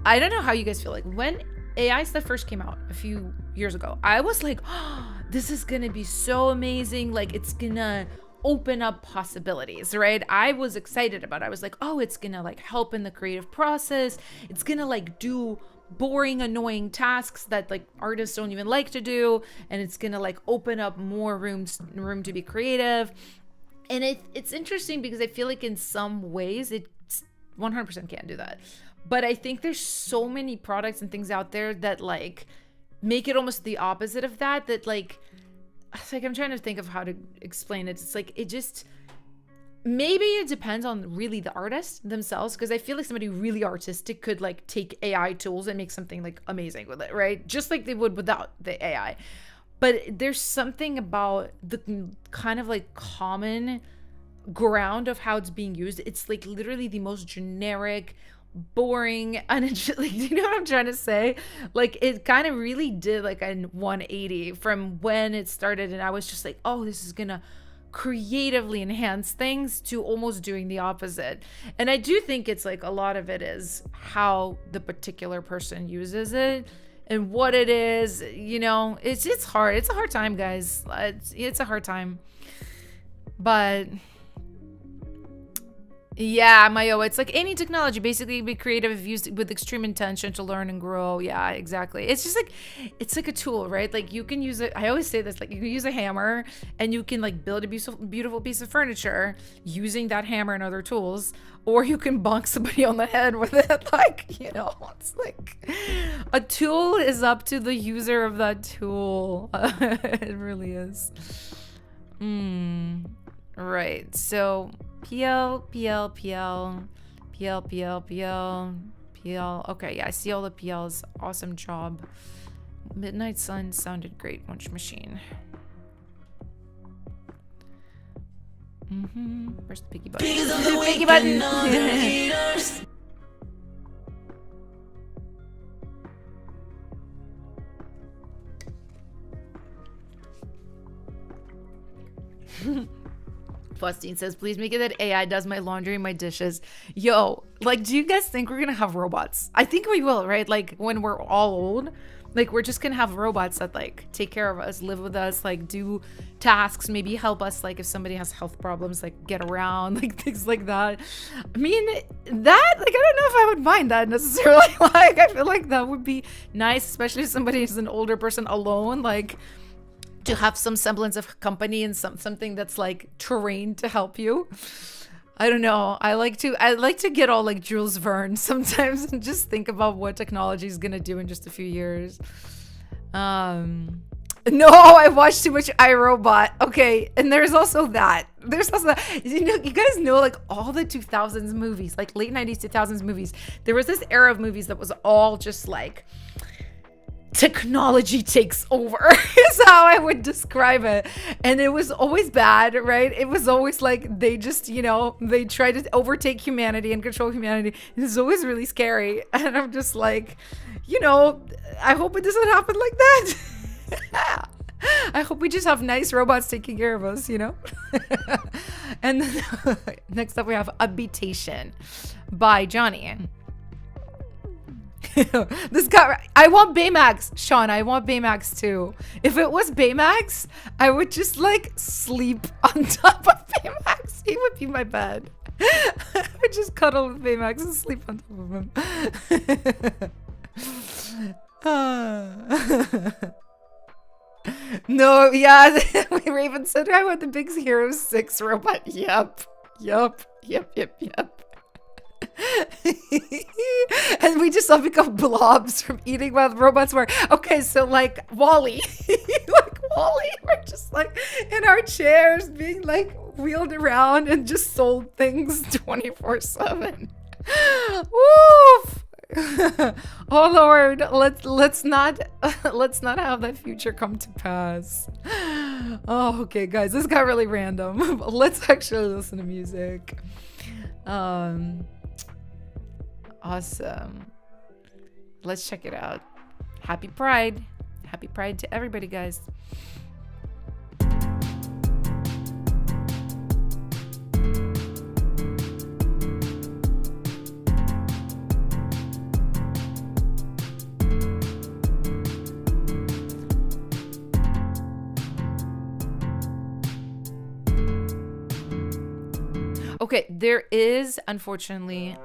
I don't know how you guys feel. Like when AI stuff first came out a few years ago, I was like, oh, this is gonna be so amazing. Like it's gonna open up possibilities, right? I was excited about it. I was like, oh, it's gonna like help in the creative process. It's gonna like do boring, annoying tasks that like artists don't even like to do, and it's gonna like open up more room to be creative. And it's interesting because I feel like in some ways it 100% can't do that, but I think there's so many products and things out there that like make it almost the opposite of that, that like it's like I'm trying to think of how to explain it. It's like it just, maybe it depends on really the artist themselves, because I feel like somebody really artistic could like take AI tools and make something like amazing with it, right? Just like they would without the AI. But there's something about the kind of like common ground of how it's being used. It's like literally the most generic, boring, like, you know what I'm trying to say? Like it kind of really did like a 180 from when it started, and I was just like, oh, this is gonna creatively enhance things, to almost doing the opposite. And I do think it's like a lot of it is how the particular person uses it and what it is, you know. It's hard. It's a hard time, guys. It's a hard time. But yeah, Mayo, it's like any technology, basically be creative if used with extreme intention to learn and grow. Yeah, exactly. It's just like, it's like a tool, right? Like you can use it. I always say this, like you can use a hammer and you can like build a beautiful piece of furniture using that hammer and other tools, or you can bonk somebody on the head with it. Like, you know, it's like a tool is up to the user of that tool. It really is. Right. So PL. Okay, yeah, I see all the PLs. Awesome job. Midnight Sun sounded great. Wunsch Machine. Where's the piggy button? Piggy button. Faustine says, please make it that AI does my laundry and my dishes. Yo, like, do you guys think we're gonna have robots? I think we will, right? Like, when we're all old, like, we're just gonna have robots that, like, take care of us, live with us, like, do tasks, maybe help us, like, if somebody has health problems, like, get around, like, things like that. I mean, that, like, I don't know if I would mind that necessarily. Like, I feel like that would be nice, especially if somebody is an older person alone, like, to have some semblance of company and something that's like trained to help you. I don't know. I like to get all like Jules Verne sometimes and just think about what technology is gonna do in just a few years. No, I watched too much iRobot. Okay, and there's also that. You guys know, like all the 2000s movies, like late 90s, 2000s movies. There was this era of movies that was all just like technology takes over is how I would describe it. And it was always bad, right? It was always like they just, they try to overtake humanity and control humanity. It's always really scary. And I'm just like, I hope it doesn't happen like that. I hope we just have nice robots taking care of us, And then next up we have Habitation by Johnny. This guy, I want Baymax, Sean. I want Baymax too. If it was Baymax, I would just like sleep on top of Baymax. He would be my bed. I would just cuddle with Baymax and sleep on top of him. No, yeah, Raven said I want the Big Hero 6 robot. Yep. And we just all become blobs from eating while the robots work. Okay, so like Wally. We're just like in our chairs being like wheeled around and just sold things 24/7. Woof. Oh Lord, let's not have that future come to pass. Oh, okay, guys, this got really random. But let's actually listen to music. Awesome. Let's check it out. Happy Pride. Happy Pride to everybody, guys. Okay, there is unfortunately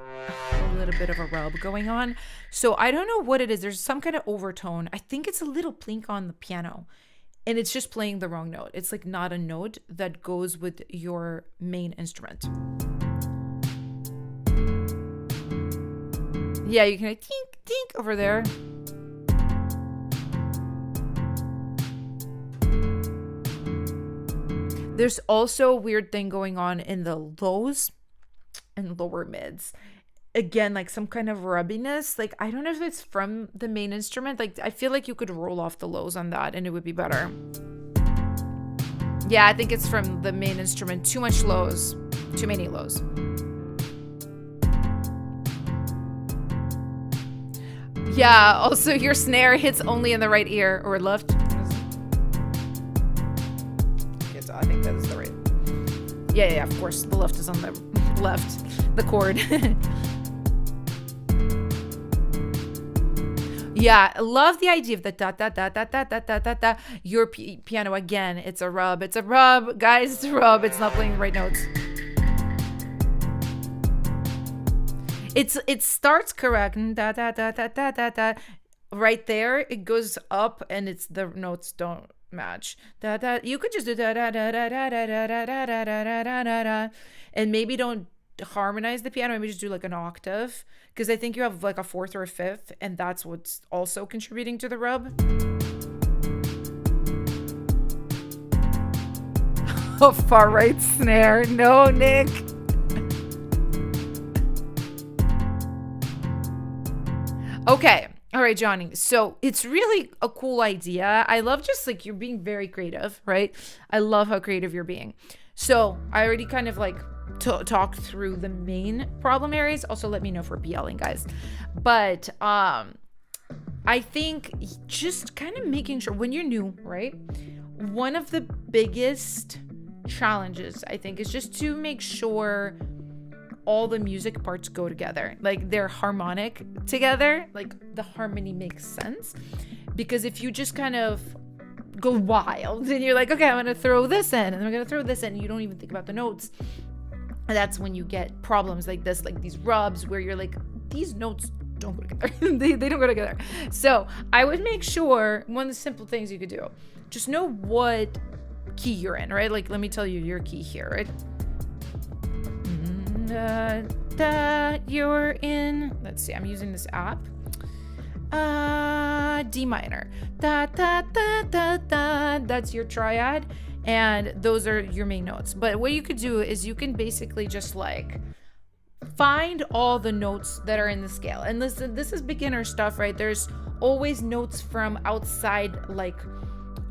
a little bit of a rub going on. So I don't know what it is. There's some kind of overtone. I think it's a little plink on the piano and it's just playing the wrong note. It's like not a note that goes with your main instrument. Yeah, you can like tink, tink over there. There's also a weird thing going on in the lows and lower mids. Again, like some kind of rubbiness. Like, I don't know if it's from the main instrument. Like, I feel like you could roll off the lows on that and it would be better. Yeah, I think it's from the main instrument. Too much lows. Too many lows. Yeah, also your snare hits only in the right ear or left. I think that is the right. Yeah, of course. The left is on the left. The chord. Yeah, I love the idea of the da da da da da da da da da. Your piano again. It's a rub. It's a rub, guys. It's a rub. It's not playing the right notes. It starts correct. Da da da da da da da. Right there, it goes up, and it's the notes don't match. Da da. You could just do da da da da da da da da da da da da da da, and maybe don't harmonize the piano. Maybe just do like an octave, because I think you have like a fourth or a fifth, and that's what's also contributing to the rub. Oh, far right snare. No, Nick. Okay. All right, Johnny. So it's really a cool idea. I love just like you're being very creative, right? I love how creative you're being. So I already kind of like talked through the main problem areas. Also, let me know if we're BLing, guys. But I think just kind of making sure when you're new, right? One of the biggest challenges, I think, is just to make sure all the music parts go together, like they're harmonic together, like the harmony makes sense. Because if you just kind of go wild and you're like, okay, I'm gonna throw this in and I'm gonna throw this in, you don't even think about the notes, and that's when you get problems like this, like these rubs where you're like, these notes don't go together. they don't go together. So I would make sure, one of the simple things you could do, just know what key you're in, right? Like, let me tell you your key here, right? You're in, let's see, I'm using this app. D minor. That's your triad, and those are your main notes. But what you could do is you can basically just like find all the notes that are in the scale. And this is beginner stuff, right? There's always notes from outside like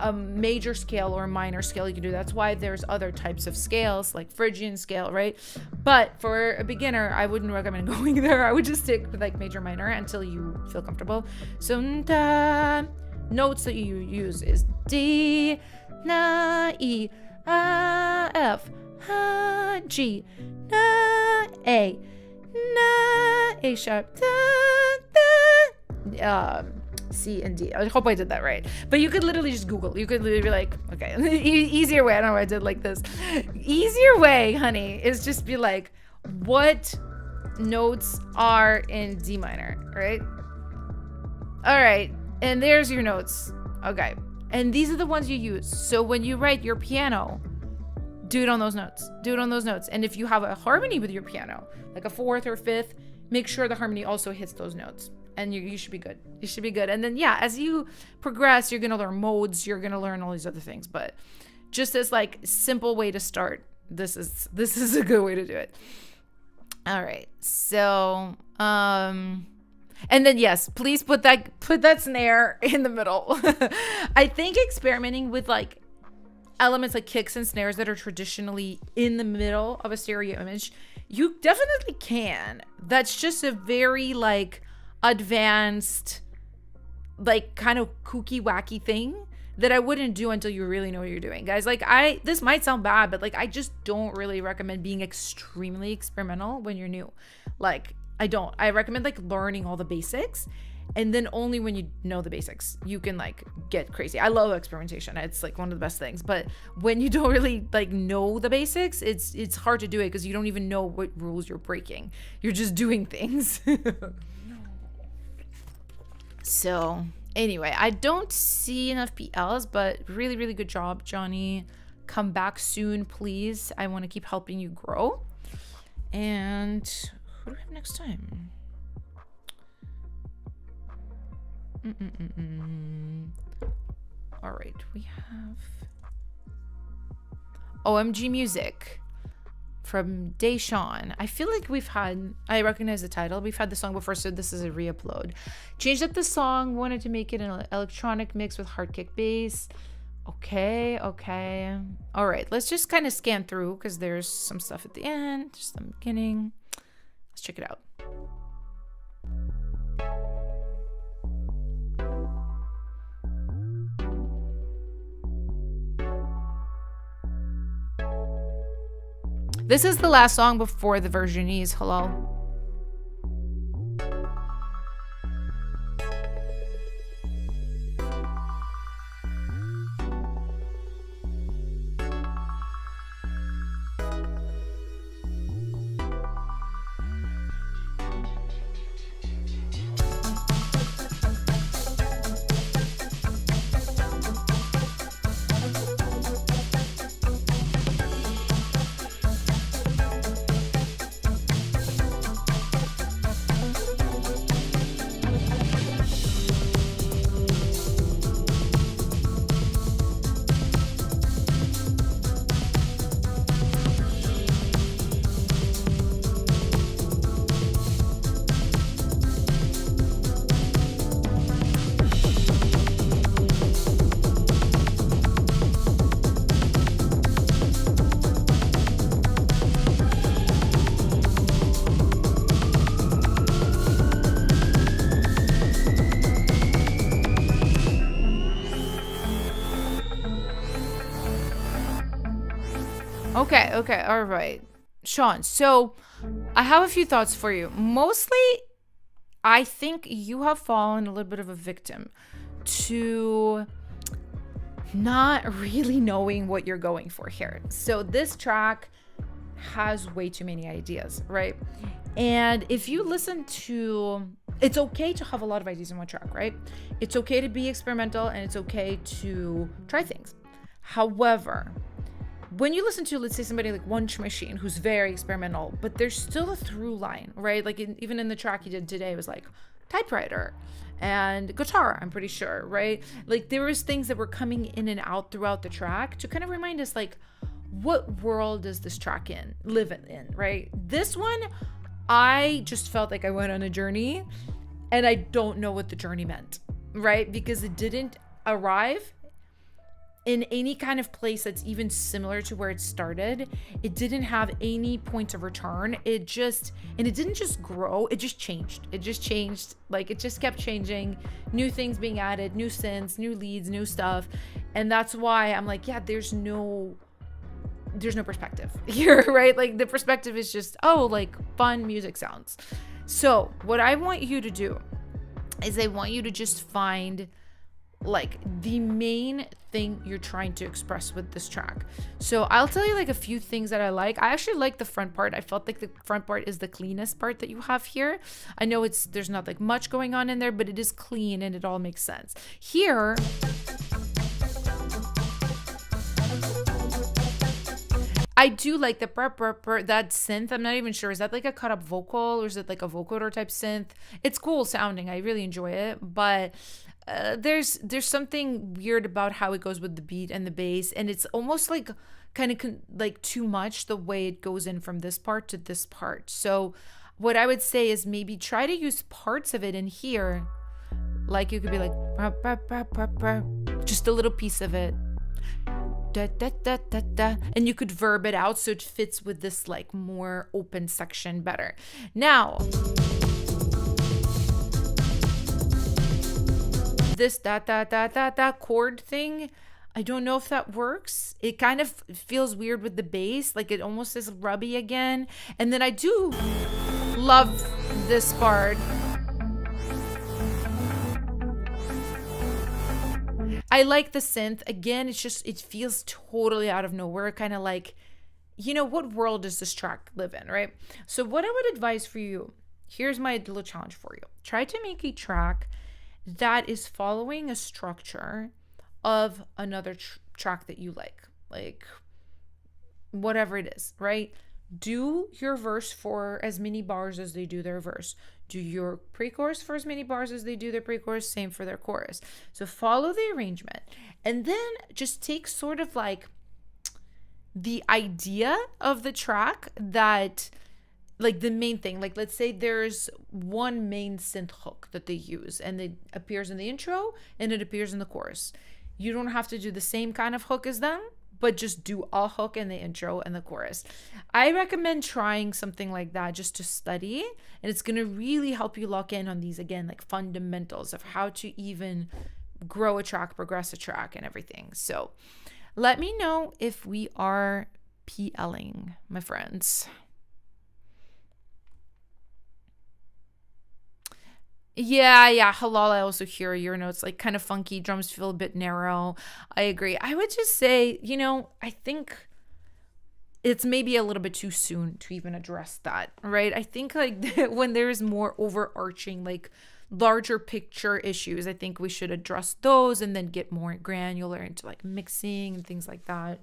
a major scale or a minor scale you can do. That's why there's other types of scales like Phrygian scale, right? But for a beginner, I wouldn't recommend going there. I would just stick with like major minor until you feel comfortable. So notes that you use is D, na, E, F, G, A sharp, C and D. I hope I did that right. But you could literally just Google. You could literally be like, okay, easier way. I don't know why I did like this. Easier way, honey, is just be like, what notes are in D minor, right? All right, and there's your notes. Okay, and these are the ones you use. So when you write your piano, do it on those notes. Do it on those notes. And if you have a harmony with your piano, like a fourth or fifth, make sure the harmony also hits those notes. And you should be good. You should be good. And then, yeah, as you progress, you're going to learn modes. You're going to learn all these other things. But just as like simple way to start, this is a good way to do it. All right. So, and then, yes, please put that snare in the middle. I think experimenting with like elements like kicks and snares that are traditionally in the middle of a stereo image, you definitely can. That's just a very like advanced, like kind of kooky wacky thing that I wouldn't do until you really know what you're doing, guys. Like this might sound bad, but like I just don't really recommend being extremely experimental when you're new. Like I recommend like learning all the basics, and then only when you know the basics you can like get crazy. I love experimentation. It's like one of the best things, but when you don't really like know the basics, it's hard to do it because you don't even know what rules you're breaking. You're just doing things. So anyway, I don't see enough PLs, but really, really good job, Johnny. Come back soon, please. I want to keep helping you grow. And who do we have next time? All right, we have OMG Music from Deshawn. I feel like I recognize the title. We've had the song before, so this is a re-upload. Changed up the song, wanted to make it an electronic mix with hard kick bass. Okay. All right, let's just kind of scan through because there's some stuff at the end, just the beginning. Let's check it out. This is the last song before the Virginese. Hello. Okay, all right. Sean, so I have a few thoughts for you. Mostly, I think you have fallen a little bit of a victim to not really knowing what you're going for here. So this track has way too many ideas, right? And if you listen to, it's okay to have a lot of ideas in one track, right? It's okay to be experimental and it's okay to try things. However, when you listen to, let's say, somebody like One Tree Machine, who's very experimental, but there's still a through line, right? Like even in the track he did today, it was like typewriter and guitar, I'm pretty sure, right? Like there was things that were coming in and out throughout the track to kind of remind us, like, what world does this track live in, right? This one, I just felt like I went on a journey and I don't know what the journey meant, right? Because it didn't arrive in any kind of place that's even similar to where it started. It didn't have any point of return. It didn't just grow, it just changed. Like it just kept changing, new things being added, new synths, new leads, new stuff. And that's why I'm like, yeah, there's no perspective here, right? Like the perspective is just, oh, like fun music sounds. So what I want you to do is I want you to just find like the main thing you're trying to express with this track. So I'll tell you like a few things that I like. I actually like the front part. I felt like the front part is the cleanest part that you have here. I know there's not like much going on in there, but it is clean and it all makes sense. Here, I do like the that synth. I'm not even sure. Is that like a cut up vocal or is it like a vocoder type synth? It's cool sounding. I really enjoy it, but there's something weird about how it goes with the beat and the bass, and it's almost like kind of like too much the way it goes in from this part to this part. So what I would say is maybe try to use parts of it in here. Like you could be like just a little piece of it. Da, da, da, da, da. And you could verb it out so it fits with this like more open section better. Now, this da da da da da chord thing, I don't know if that works. It kind of feels weird with the bass, like it almost is rubby again. And then I do love this part. I like the synth. Again, it feels totally out of nowhere, kind of like, you know, what world does this track live in, right? So what I would advise for you, here's my little challenge for you. Try to make a track that is following a structure of another track that you like whatever it is, right? Do your verse for as many bars as they do their verse. Do your pre-chorus for as many bars as they do their pre-chorus, same for their chorus. So follow the arrangement and then just take sort of like the idea of the track that, like the main thing, like let's say there's one main synth hook that they use and it appears in the intro and it appears in the chorus. You don't have to do the same kind of hook as them, but just do a hook in the intro and the chorus. I recommend trying something like that just to study, and it's going to really help you lock in on these, again, like fundamentals of how to even grow a track, progress a track, and everything. So let me know if we are PLing, my friends. Yeah, halal. I also hear your notes, like kind of funky. Drums feel a bit narrow. I agree. I would just say, you know, I think it's maybe a little bit too soon to even address that, right? I think like when there's more overarching, like larger picture issues, I think we should address those and then get more granular into like mixing and things like that.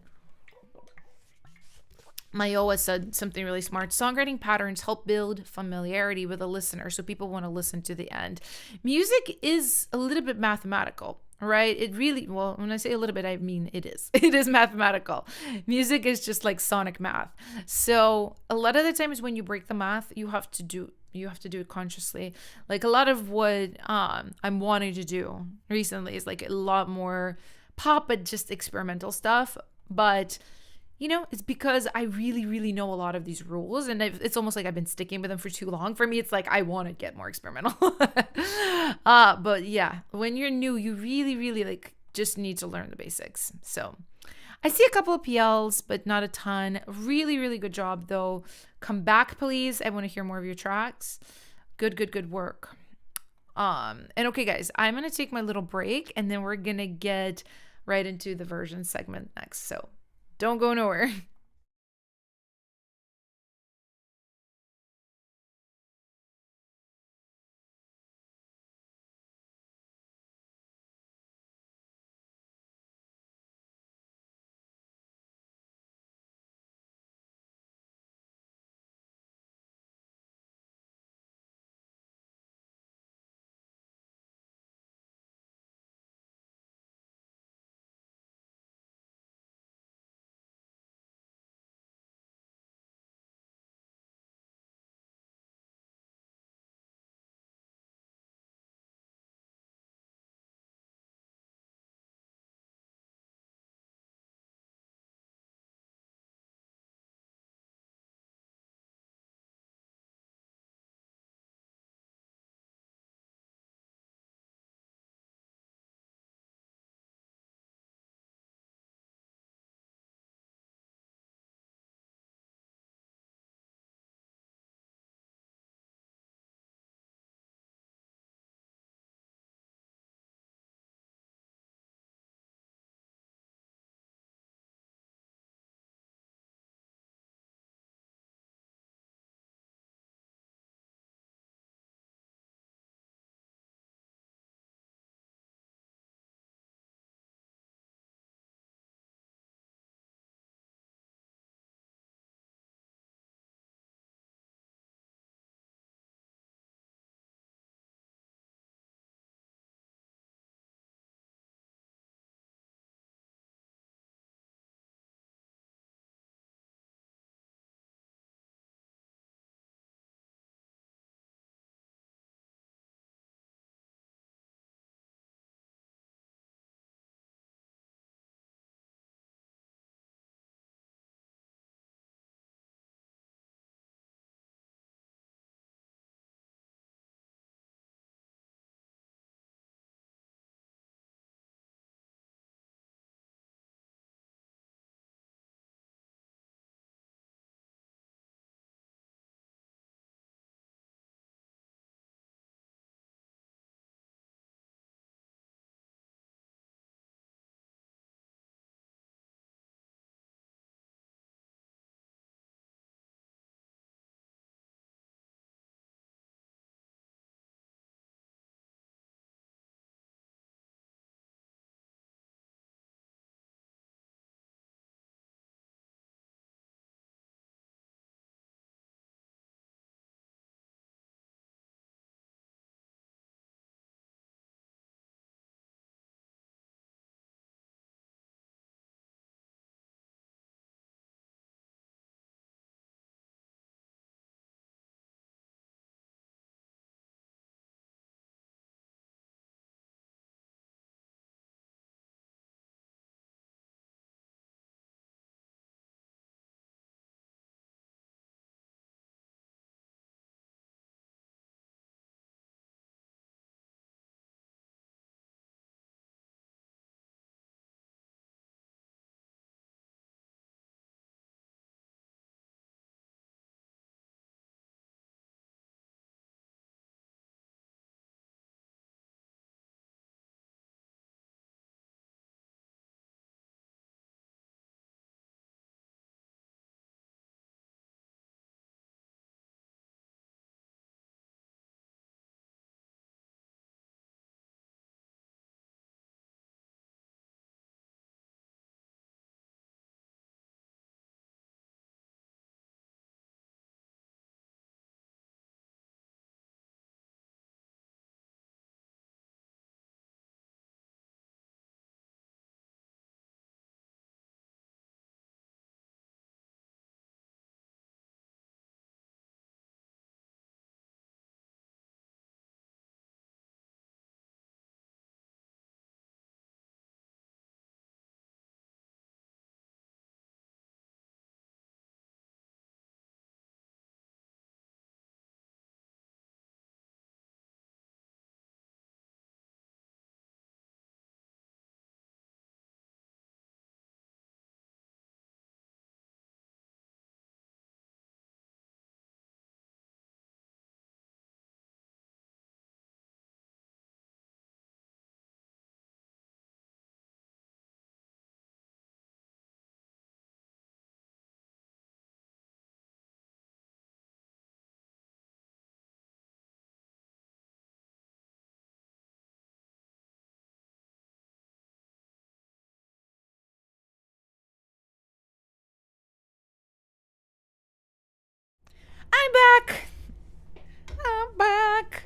Mayoa said something really smart. Songwriting patterns help build familiarity with a listener so people want to listen to the end. Music is a little bit mathematical, right? It really, well, when I say a little bit, I mean it is. It is mathematical. Music is just like sonic math. So a lot of the times when you break the math, you have to do it consciously. Like a lot of what I'm wanting to do recently is like a lot more pop, but just experimental stuff. But you know, it's because I really, really know a lot of these rules, and it's almost like I've been sticking with them for too long. For me, it's like I want to get more experimental. But yeah, when you're new, you really, really like just need to learn the basics. So I see a couple of PLs, but not a ton. Really, really good job though. Come back, please. I want to hear more of your tracks. Good work. And okay, guys, I'm gonna take my little break, and then we're gonna get right into the version segment next. So don't go nowhere. I'm back. I'm back.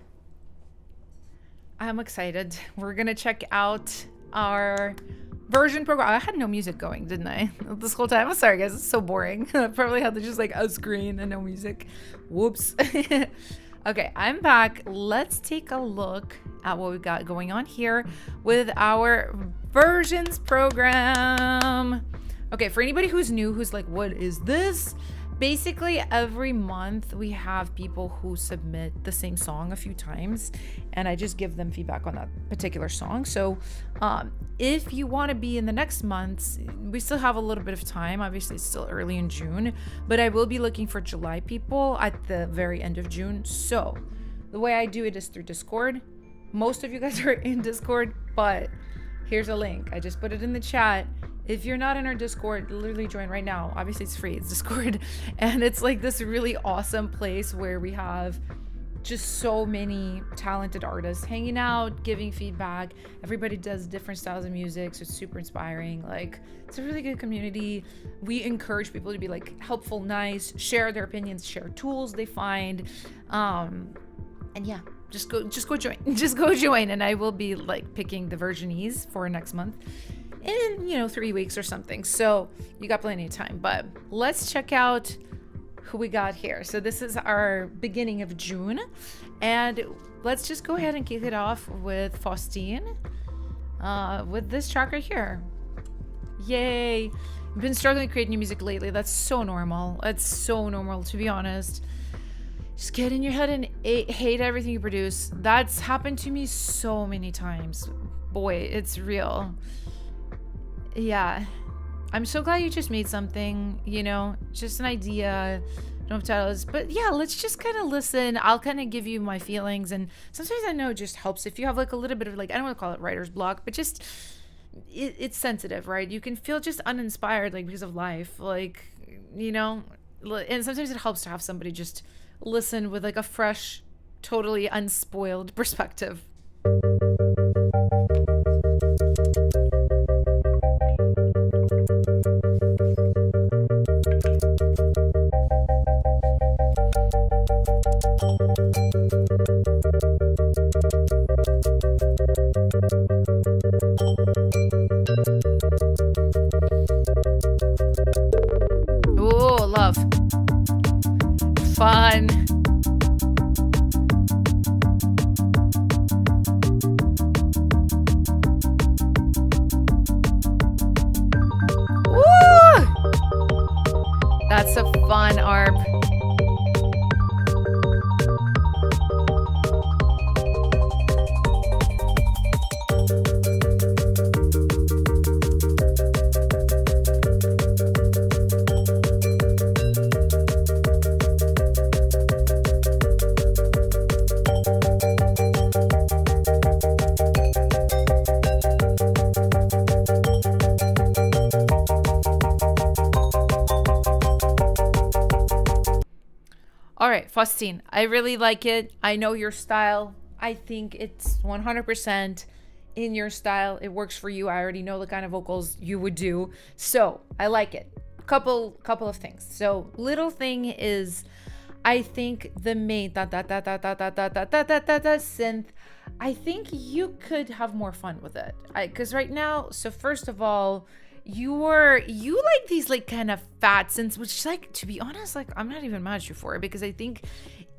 I'm excited. We're gonna check out our version program. I had no music going, didn't I? This whole time. I'm sorry, guys. It's so boring. I probably had to just like a screen and no music. Whoops. Okay, I'm back. Let's take a look at what we got going on here with our versions program. Okay, for anybody who's new, who's like, what is this? Basically, every month we have people who submit the same song a few times, and I just give them feedback on that particular song. So if you want to be in the next months, we still have a little bit of time. Obviously, it's still early in June, but I will be looking for July people at the very end of June. So the way I do it is through Discord. Most of you guys are in Discord, but here's a link. I just put it in the chat. If you're not in our Discord, literally join right now. Obviously, it's free. It's Discord. And it's like this really awesome place where we have just so many talented artists hanging out, giving feedback. Everybody does different styles of music, so it's super inspiring. Like, it's a really good community. We encourage people to be like helpful, nice, share their opinions, share tools they find. And yeah, just go join. Just go join. And I will be like picking the versionees for next month in 3 weeks or something, so you got plenty of time. But let's check out who we got here. So this is our beginning of June, and let's just go ahead and kick it off with Faustine with this track right here. Yay. I've been struggling to create new music lately. That's so normal. It's so normal, to be honest. Just get in your head and hate everything you produce. That's happened to me so many times. Boy, it's real. Yeah, I'm so glad you just made something, just an idea. Don't have titles, but yeah, let's just kind of listen. I'll kind of give you my feelings, and sometimes I know it just helps if you have like a little bit of like, I don't want to call it writer's block, but just it's sensitive, right? You can feel just uninspired, like because of life, like, and sometimes it helps to have somebody just listen with like a fresh, totally unspoiled perspective. Oh, love. Fun. Woo! That's a fun ARP. All right, Faustine, I really like it. I know your style. I think it's 100% in your style. It works for you. I already know the kind of vocals you would do. So I like it. Couple of things. So little thing is, I think the main synth, I think you could have more fun with it. Because right now, so first of all, you like these like kind of fat synths, which like, to be honest, like I'm not even mad at you for it, because I think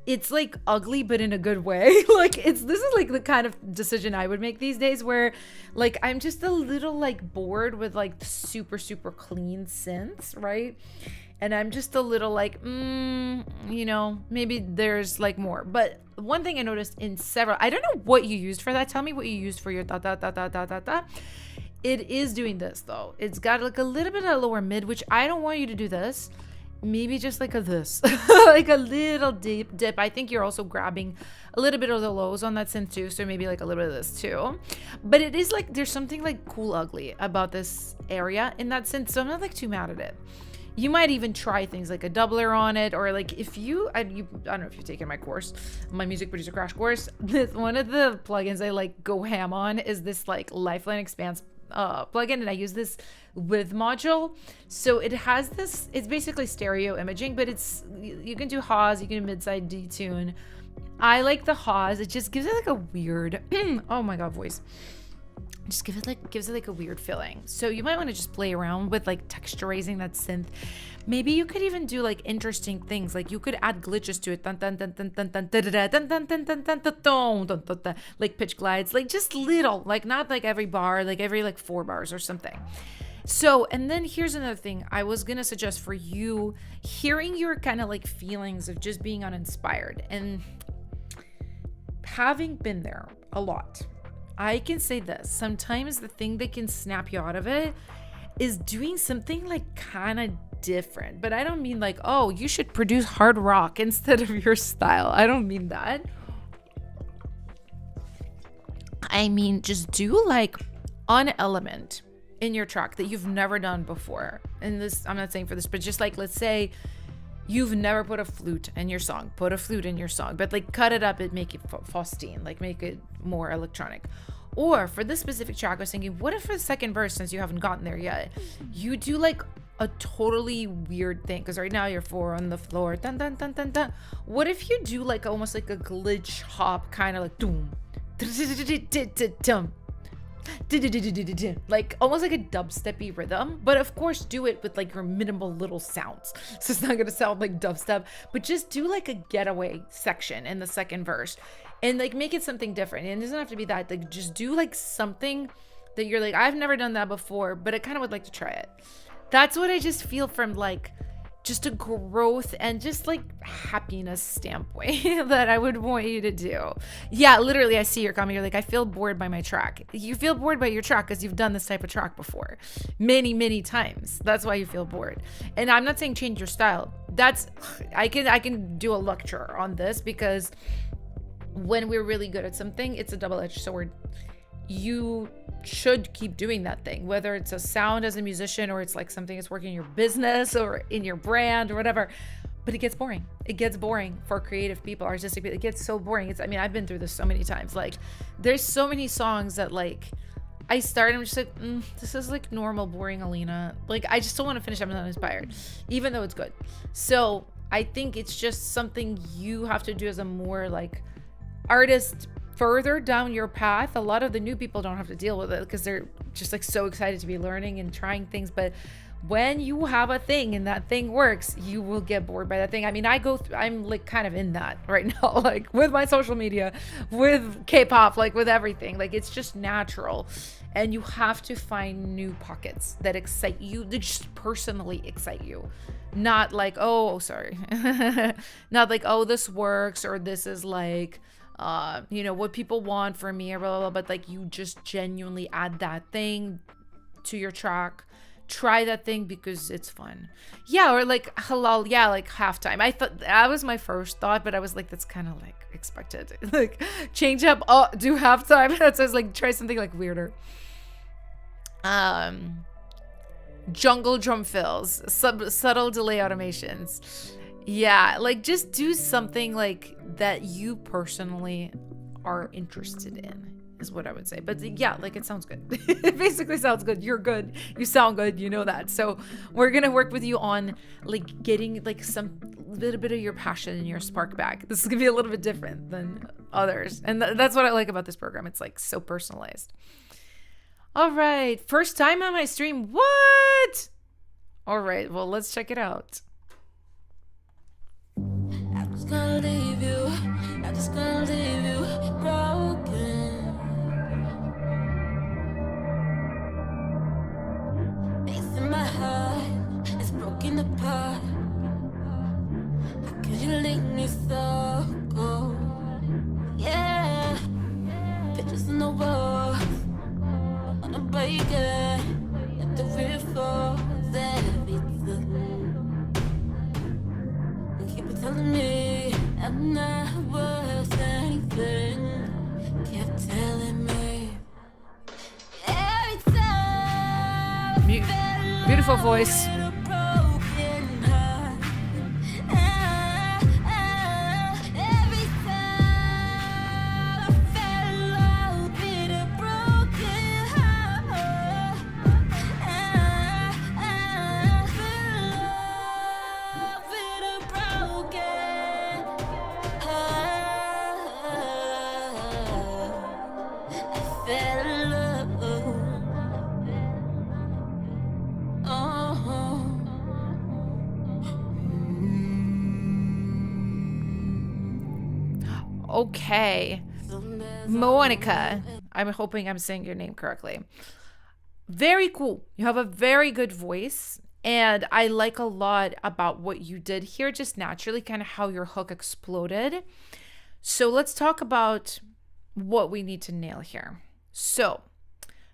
it's like ugly but in a good way. Like this is like the kind of decision I would make these days, where like I'm just a little like bored with like the super clean synths, right? And I'm just a little like maybe there's like more. But one thing I noticed in several, I don't know what you used for that, tell me what you used for your It is doing this though. It's got like a little bit of lower mid, which I don't want you to do this. Maybe just like a this, like a little deep dip. I think you're also grabbing a little bit of the lows on that synth too. So maybe like a little bit of this too. But it is like, there's something like cool ugly about this area in that synth. So I'm not like too mad at it. You might even try things like a doubler on it, or like if I don't know if you've taken my course, my music producer crash course, one of the plugins I like go ham on is this like Lifeline Expanse plugin, and I use this with module. So it has this, it's basically stereo imaging, but you can do Haas, you can do mid-side detune. I like the Haas. It just gives it like a weird, oh my God, voice. Just gives it like a weird feeling. So you might want to just play around with like texturizing that synth. Maybe you could even do like interesting things. Like you could add glitches to it. Like pitch glides, like just little, like not like every bar, like every like 4 bars or something. So, and then here's another thing I was going to suggest for you, hearing your kind of like feelings of just being uninspired and having been there a lot. I can say this, sometimes the thing that can snap you out of it is doing something like kind of different. But I don't mean like, oh, you should produce hard rock instead of your style. I don't mean that. I mean, just do like an element in your track that you've never done before. And this, I'm not saying for this, but just like, let's say you've never put a flute in your song, put a flute in your song, but like cut it up and make it Faustine, like make it more electronic. Or for this specific track, I was thinking, what if for the second verse, since you haven't gotten there yet, you do like a totally weird thing? Because right now you're 4 on the floor, dun dun dun dun dun. What if you do like almost like a glitch hop, kind of like doom, like almost like a dubsteppy rhythm, but of course do it with like your minimal little sounds, so it's not gonna sound like dubstep, but just do like a getaway section in the second verse and like make it something different. And it doesn't have to be that, like just do like something that you're like, I've never done that before, but I kind of would like to try it. That's what I just feel from like just a growth and just like happiness standpoint that I would want you to do. Yeah, literally, I see your comment. You're like, I feel bored by my track. You feel bored by your track because you've done this type of track before many, many times. That's why you feel bored. And I'm not saying change your style. That's, I can do a lecture on this, because when we're really good at something, it's a double-edged sword. You should keep doing that thing, whether it's a sound as a musician or it's like something that's working in your business or in your brand or whatever. But it gets boring. It gets boring for creative people, artistic people. It gets so boring. I mean, I've been through this so many times. Like, there's so many songs that like I start, I'm just like, this is like normal, boring Alina. Like, I just don't want to finish. I'm not inspired, even though it's good. So I think it's just something you have to do as a more like artist further down your path. A lot of the new people don't have to deal with it because they're just like so excited to be learning and trying things. But when you have a thing and that thing works, you will get bored by that thing. I mean, I'm like kind of in that right now, like with my social media, with K-pop, like with everything. Like, it's just natural. And you have to find new pockets that excite you, that just personally excite you. Not like, sorry. Not like, oh, this works, or this is like, what people want from me, or blah, blah, blah, but like you just genuinely add that thing to your track. Try that thing because it's fun. Yeah, or like halal, yeah, like halftime. I thought that was my first thought, but I was like, that's kind of like expected. Like, change up, do halftime. That says like try something like weirder. Jungle drum fills, subtle delay automations. Yeah, like just do something like that you personally are interested in, is what I would say. But yeah, like it sounds good. It basically sounds good. You're good. You sound good. You know that. So we're going to work with you on like getting like some little bit of your passion and your spark back. This is going to be a little bit different than others. And that's what I like about this program. It's like so personalized. All right. First time on my stream. What? All right. Well, let's check it out. I'm just gonna leave you. I'm just gonna leave you broken. Faith in my heart is broken apart. How could you leave me so cold? Yeah, pictures in the walls on a break it. Let the river everything. Keep telling me I'm not worth anything. Kept telling me every time. Beautiful voice. Okay. Monica. I'm hoping I'm saying your name correctly. Very cool. You have a very good voice. And I like a lot about what you did here, just naturally, kind of how your hook exploded. So let's talk about what we need to nail here. So,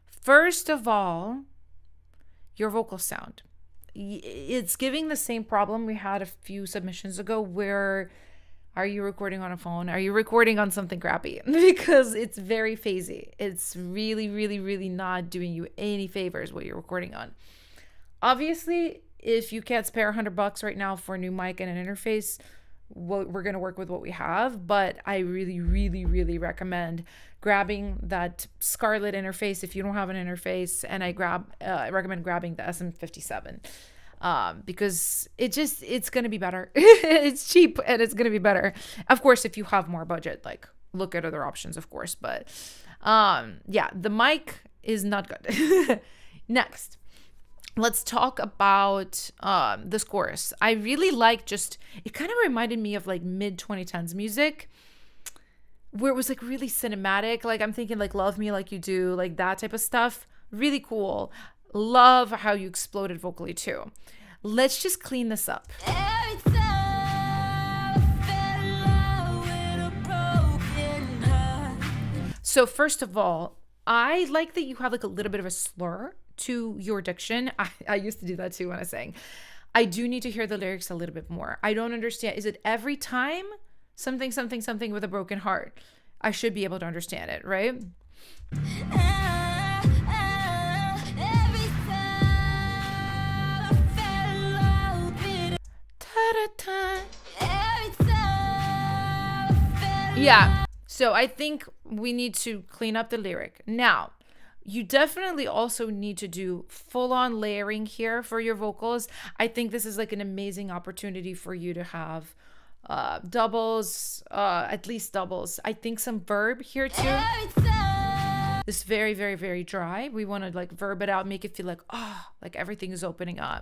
first of all, your vocal sound. It's giving the same problem we had a few submissions ago where are you recording on a phone? Are you recording on something crappy? Because it's very phasey. It's really, really, really not doing you any favors what you're recording on. Obviously, if you can't spare $100 right now for a new mic and an interface, we're going to work with what we have. But I really, really, really recommend grabbing that Scarlett interface if you don't have an interface. And I recommend grabbing the SM57. Because it's going to be better. It's cheap and it's going to be better. Of course, if you have more budget, like look at other options, of course. But yeah, the mic is not good. Next, let's talk about this chorus. I really like it kind of reminded me of like mid 2010s music where it was like really cinematic. Like I'm thinking like Love Me Like You Do, like that type of stuff. Really cool. Love how you exploded vocally too. Let's just clean this up. So first of all, I like that you have like a little bit of a slur to your diction. I used to do that too when I sang. I do need to hear the lyrics a little bit more. I don't understand. Is it every time something, something, something with a broken heart? I should be able to understand it, right? Yeah. So I think we need to clean up the lyric. Now, you definitely also need to do full-on layering here for your vocals. I think this is like an amazing opportunity for you to have doubles, at least doubles. I think some verb here too. It's very, very, very dry. We want to like verb it out, make it feel like, oh, like everything is opening up.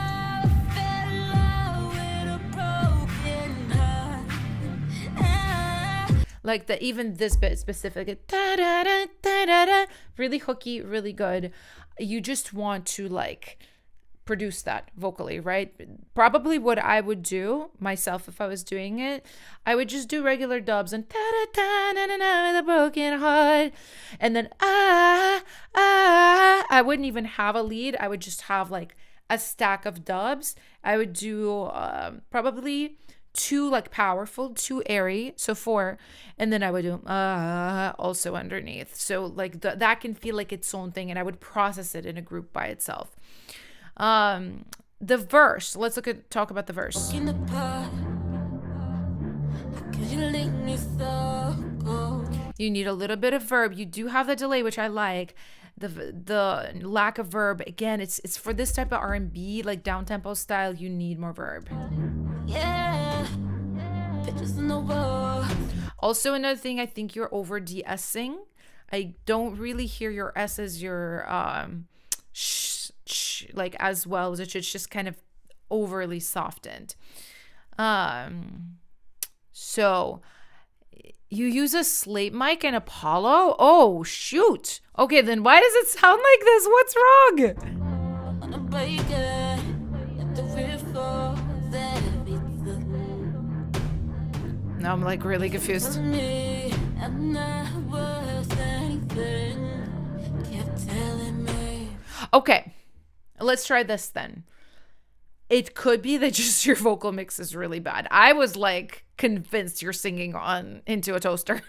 Like even this bit specific, really hooky, really good. You just want to like produce that vocally, right? Probably what I would do myself if I was doing it, I would just do regular dubs and with a broken heart, and then I wouldn't even have a lead. I would just have like a stack of dubs. I would do probably 2 like powerful, 2 airy, so 4, and then I would do also underneath, so like that can feel like its own thing, and I would process it in a group by itself. The verse, let's talk about the verse. You need a little bit of verb. You do have the delay, which I like. The lack of verb, again, it's for this type of R&B, like down tempo style, you need more verb. Yeah. Also, another thing, I think you're over de-essing. I don't really hear your S as your like as well as it should. It's just kind of overly softened. So you use a slate mic and Apollo? Oh, shoot. Okay, then why does it sound like this? What's wrong? Now I'm like really confused. Okay, let's try this then. It could be that just your vocal mix is really bad. I was like convinced you're singing on Into a Toaster.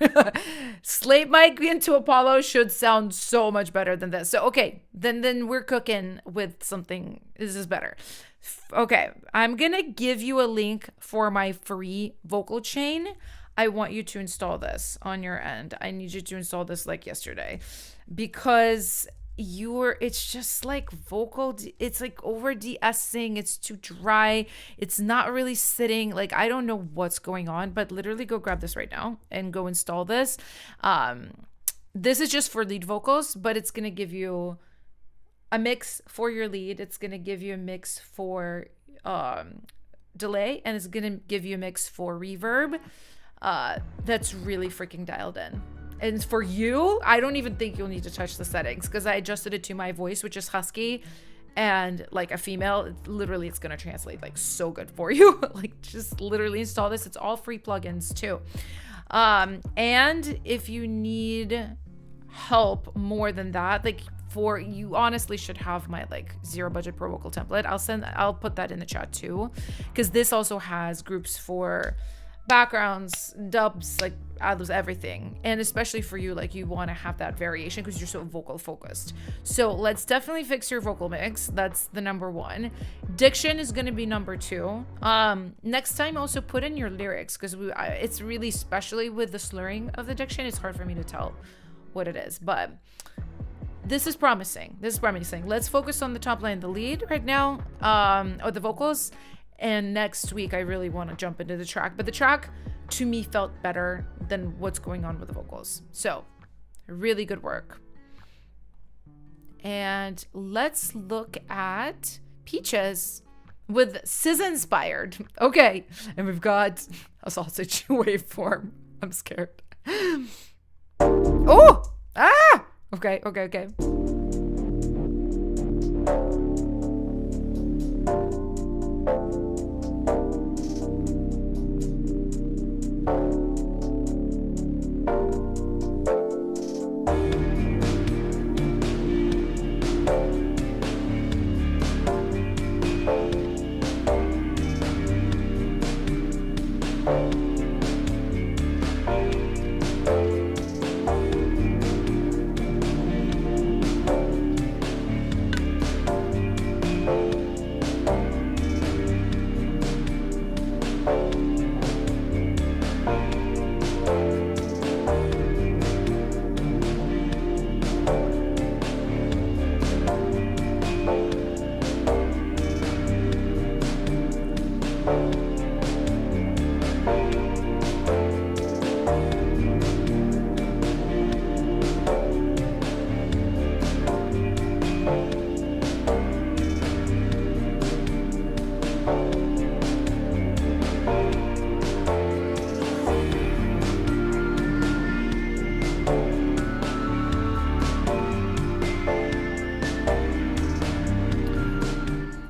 Slate mic into Apollo should sound so much better than this. So okay, then we're cooking with something. This is better. Okay, I'm gonna give you a link for my free vocal chain. I want you to install this on your end. I need you to install this like yesterday, because it's just like it's like over de-essing. It's too dry. It's not really sitting. Like, I don't know what's going on, but literally go grab this right now and go install this. This is just for lead vocals, but it's gonna give you a mix for your lead. It's gonna give you a mix for delay, and it's gonna give you a mix for reverb. that's really freaking dialed in. And for you, I don't even think you'll need to touch the settings because I adjusted it to my voice, which is husky, and like a female. Literally, it's gonna translate like so good for you. Like, just literally install this. It's all free plugins too. And if you need help more than that, like, for you honestly should have my like 0 budget pro vocal template. I'll put that in the chat too, because this also has groups for backgrounds, dubs, like ad-libs, everything. And especially for you, like, you want to have that variation because you're so vocal focused. So let's definitely fix your vocal mix. That's the number 1. Diction is going to be number 2. Next time, also put in your lyrics, because it's really, especially with the slurring of the diction, it's hard for me to tell what it is, but this is promising. Let's focus on the top line, the lead right now, or the vocals. And next week, I really want to jump into the track. But the track, to me, felt better than what's going on with the vocals. So, really good work. And let's look at Peaches with SZA inspired. Okay. And we've got a sausage waveform. I'm scared. Oh! Ah! Okay.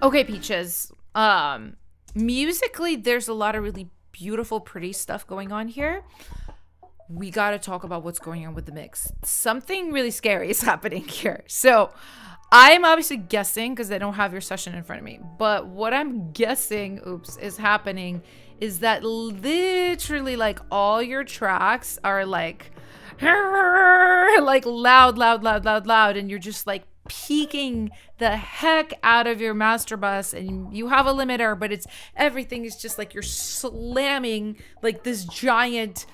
Okay, Peaches. Musically, there's a lot of really beautiful, pretty stuff going on here. We got to talk about what's going on with the mix. Something really scary is happening here. So I'm obviously guessing because I don't have your session in front of me. But what I'm guessing, is happening is that literally like all your tracks are like loud, and you're just like peaking the heck out of your master bus, and you have a limiter, but everything is just like you're slamming like this giant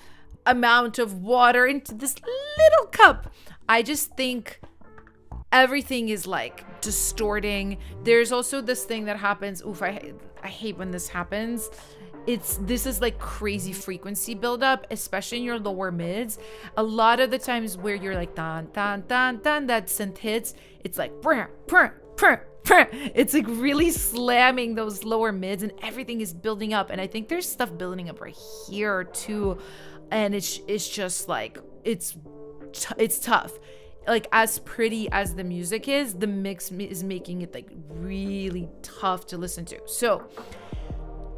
amount of water into this little cup. I just think everything is like distorting. There's also this thing that happens. I hate when this happens. This is like crazy frequency buildup, especially in your lower mids. A lot of the times where you're like dun dun dun dun, that synth hits, it's like brr, brr, brr, brr. It's like really slamming those lower mids, and everything is building up. And I think there's stuff building up right here too, and it's just like it's tough. Like, as pretty as the music is, the mix is making it like really tough to listen to. So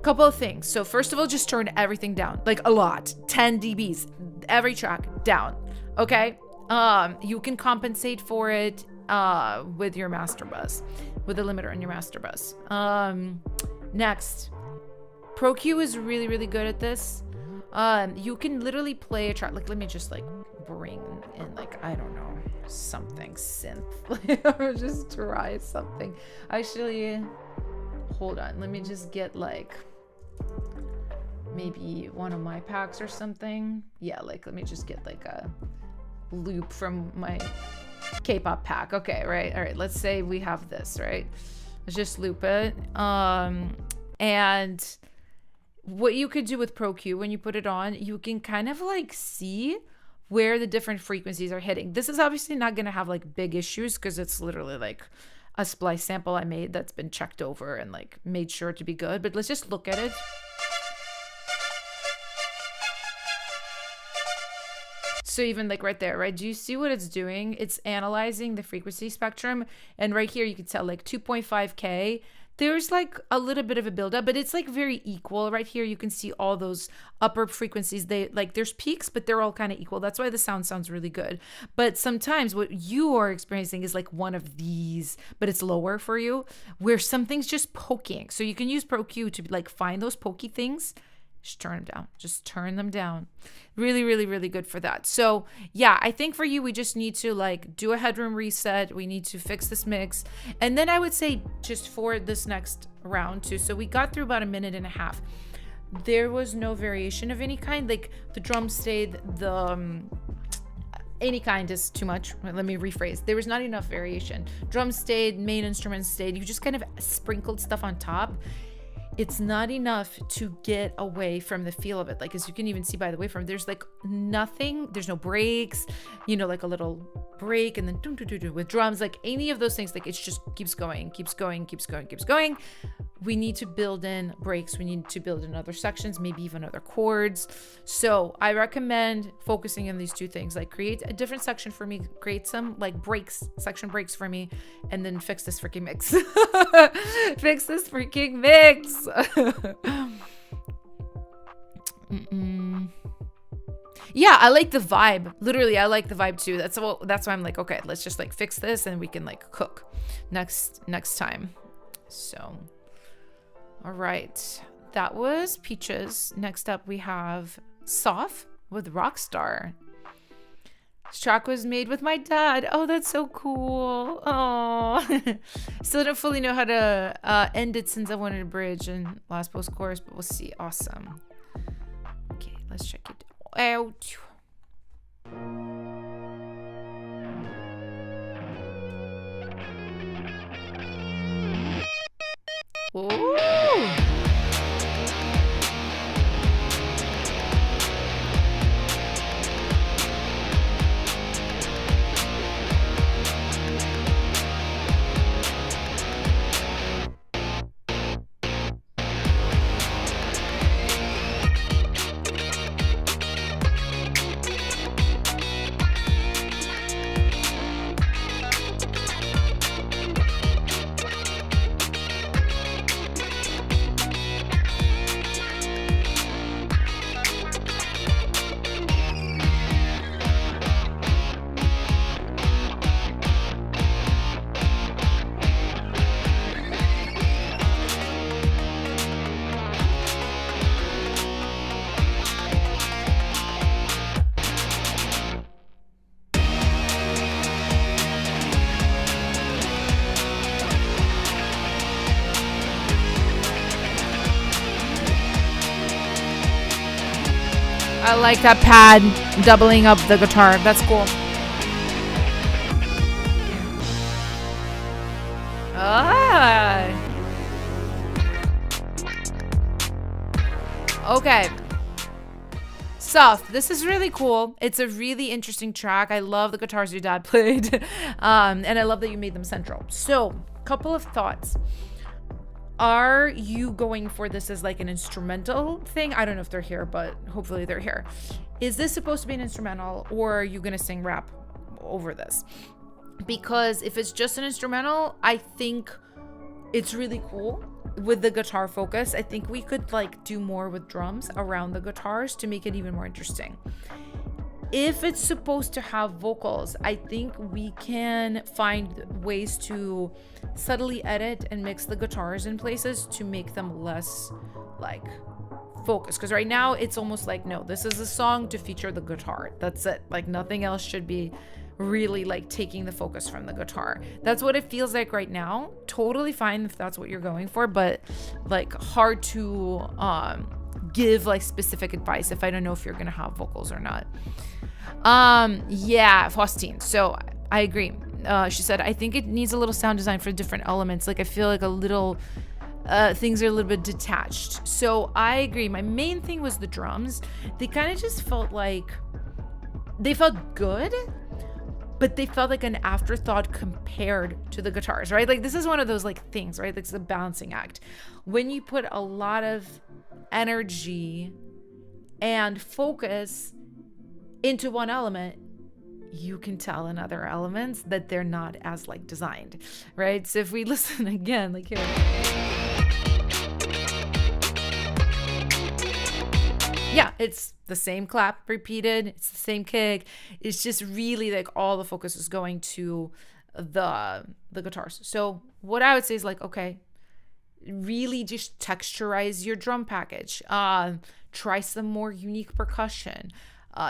couple of things. So first of all, just turn everything down, like a lot, 10 dBs, every track down. Okay. You can compensate for it with your master bus, with the limiter on your master bus. Next, Pro Q is really, really good at this. You can literally play a track. Like, let me just like bring in like, I don't know, something synth. Or just try something. Actually, hold on. Let me just get like maybe one of my packs or something. Yeah, like let me just get like a loop from my K-pop pack. Okay, right. All right. Let's say we have this, right? Let's just loop it. And what you could do with Pro Q when you put it on, you can kind of like see where the different frequencies are hitting. This is obviously not going to have like big issues because it's literally like a splice sample I made that's been checked over and like made sure to be good. But let's just look at it. So even like right there, right? Do you see what it's doing? It's analyzing the frequency spectrum. And right here, you can tell like 2.5K. There's like a little bit of a buildup, but it's like very equal. Right here, you can see all those upper frequencies. They like there's peaks, but they're all kind of equal. That's why the sound sounds really good. But sometimes what you are experiencing is like one of these, but it's lower for you, where something's just poking. So you can use ProQ to like find those pokey things. Just turn them down. Just turn them down. Really, really, really good for that. So yeah, I think for you, we just need to like do a headroom reset. We need to fix this mix. And then I would say just for this next round too. So we got through about a minute and a half. There was no variation of any kind. Like the drum stayed, any kind is too much. Let me rephrase. There was not enough variation. Drums stayed, main instruments stayed. You just kind of sprinkled stuff on top. It's not enough to get away from the feel of it. Like, as you can even see by the waveform, there's like nothing, there's no breaks, you know, like a little break and then dum, dum, dum, dum, with drums, like any of those things, like it just keeps going, keeps going, keeps going, keeps going. We need to build in breaks. We need to build in other sections, maybe even other chords. So I recommend focusing on these two things, like create a different section for me, create some like breaks, section breaks for me, and then fix this freaking mix. Fix this freaking mix. Yeah, I like the vibe. Literally, I like the vibe too. That's why I'm like, okay, let's just like fix this and we can like cook next time. So all right, that was Peaches. Next up, we have Soft with Rockstar. This track was made with my dad. Oh, that's so cool. Oh, still don't fully know how to end it since I wanted a bridge and last post chorus, but we'll see. Awesome. Okay, let's check it out. Ooh. I like that pad doubling up the guitar. That's cool. Ah. Okay. Soft. This is really cool. It's a really interesting track. I love the guitars your dad played. And I love that you made them central. So, couple of thoughts. Are you going for this as like an instrumental thing? I don't know if they're here, but hopefully they're here. Is this supposed to be an instrumental, or are you going to sing rap over this? Because if it's just an instrumental, I think it's really cool with the guitar focus. I think we could like do more with drums around the guitars to make it even more interesting. If it's supposed to have vocals, I think we can find ways to subtly edit and mix the guitars in places to make them less like focused. Because right now it's almost like, no, this is a song to feature the guitar. That's it. Like nothing else should be really like taking the focus from the guitar. That's what it feels like right now. Totally fine if that's what you're going for, but like hard to give like specific advice if I don't know if you're gonna have vocals or not. Yeah, Faustine. So I agree. She said, I think it needs a little sound design for different elements. Like I feel like a little things are a little bit detached. So I agree. My main thing was the drums. They kind of just felt like they felt good, but they felt like an afterthought compared to the guitars, right? Like this is one of those like things, right? Like it's a balancing act. When you put a lot of energy and focus into one element, you can tell in other elements that they're not as like designed, right? So if we listen again, like here. Yeah, it's the same clap repeated. It's the same kick. It's just really like all the focus is going to the guitars. So what I would say is like, okay, really just texturize your drum package. Try some more unique percussion.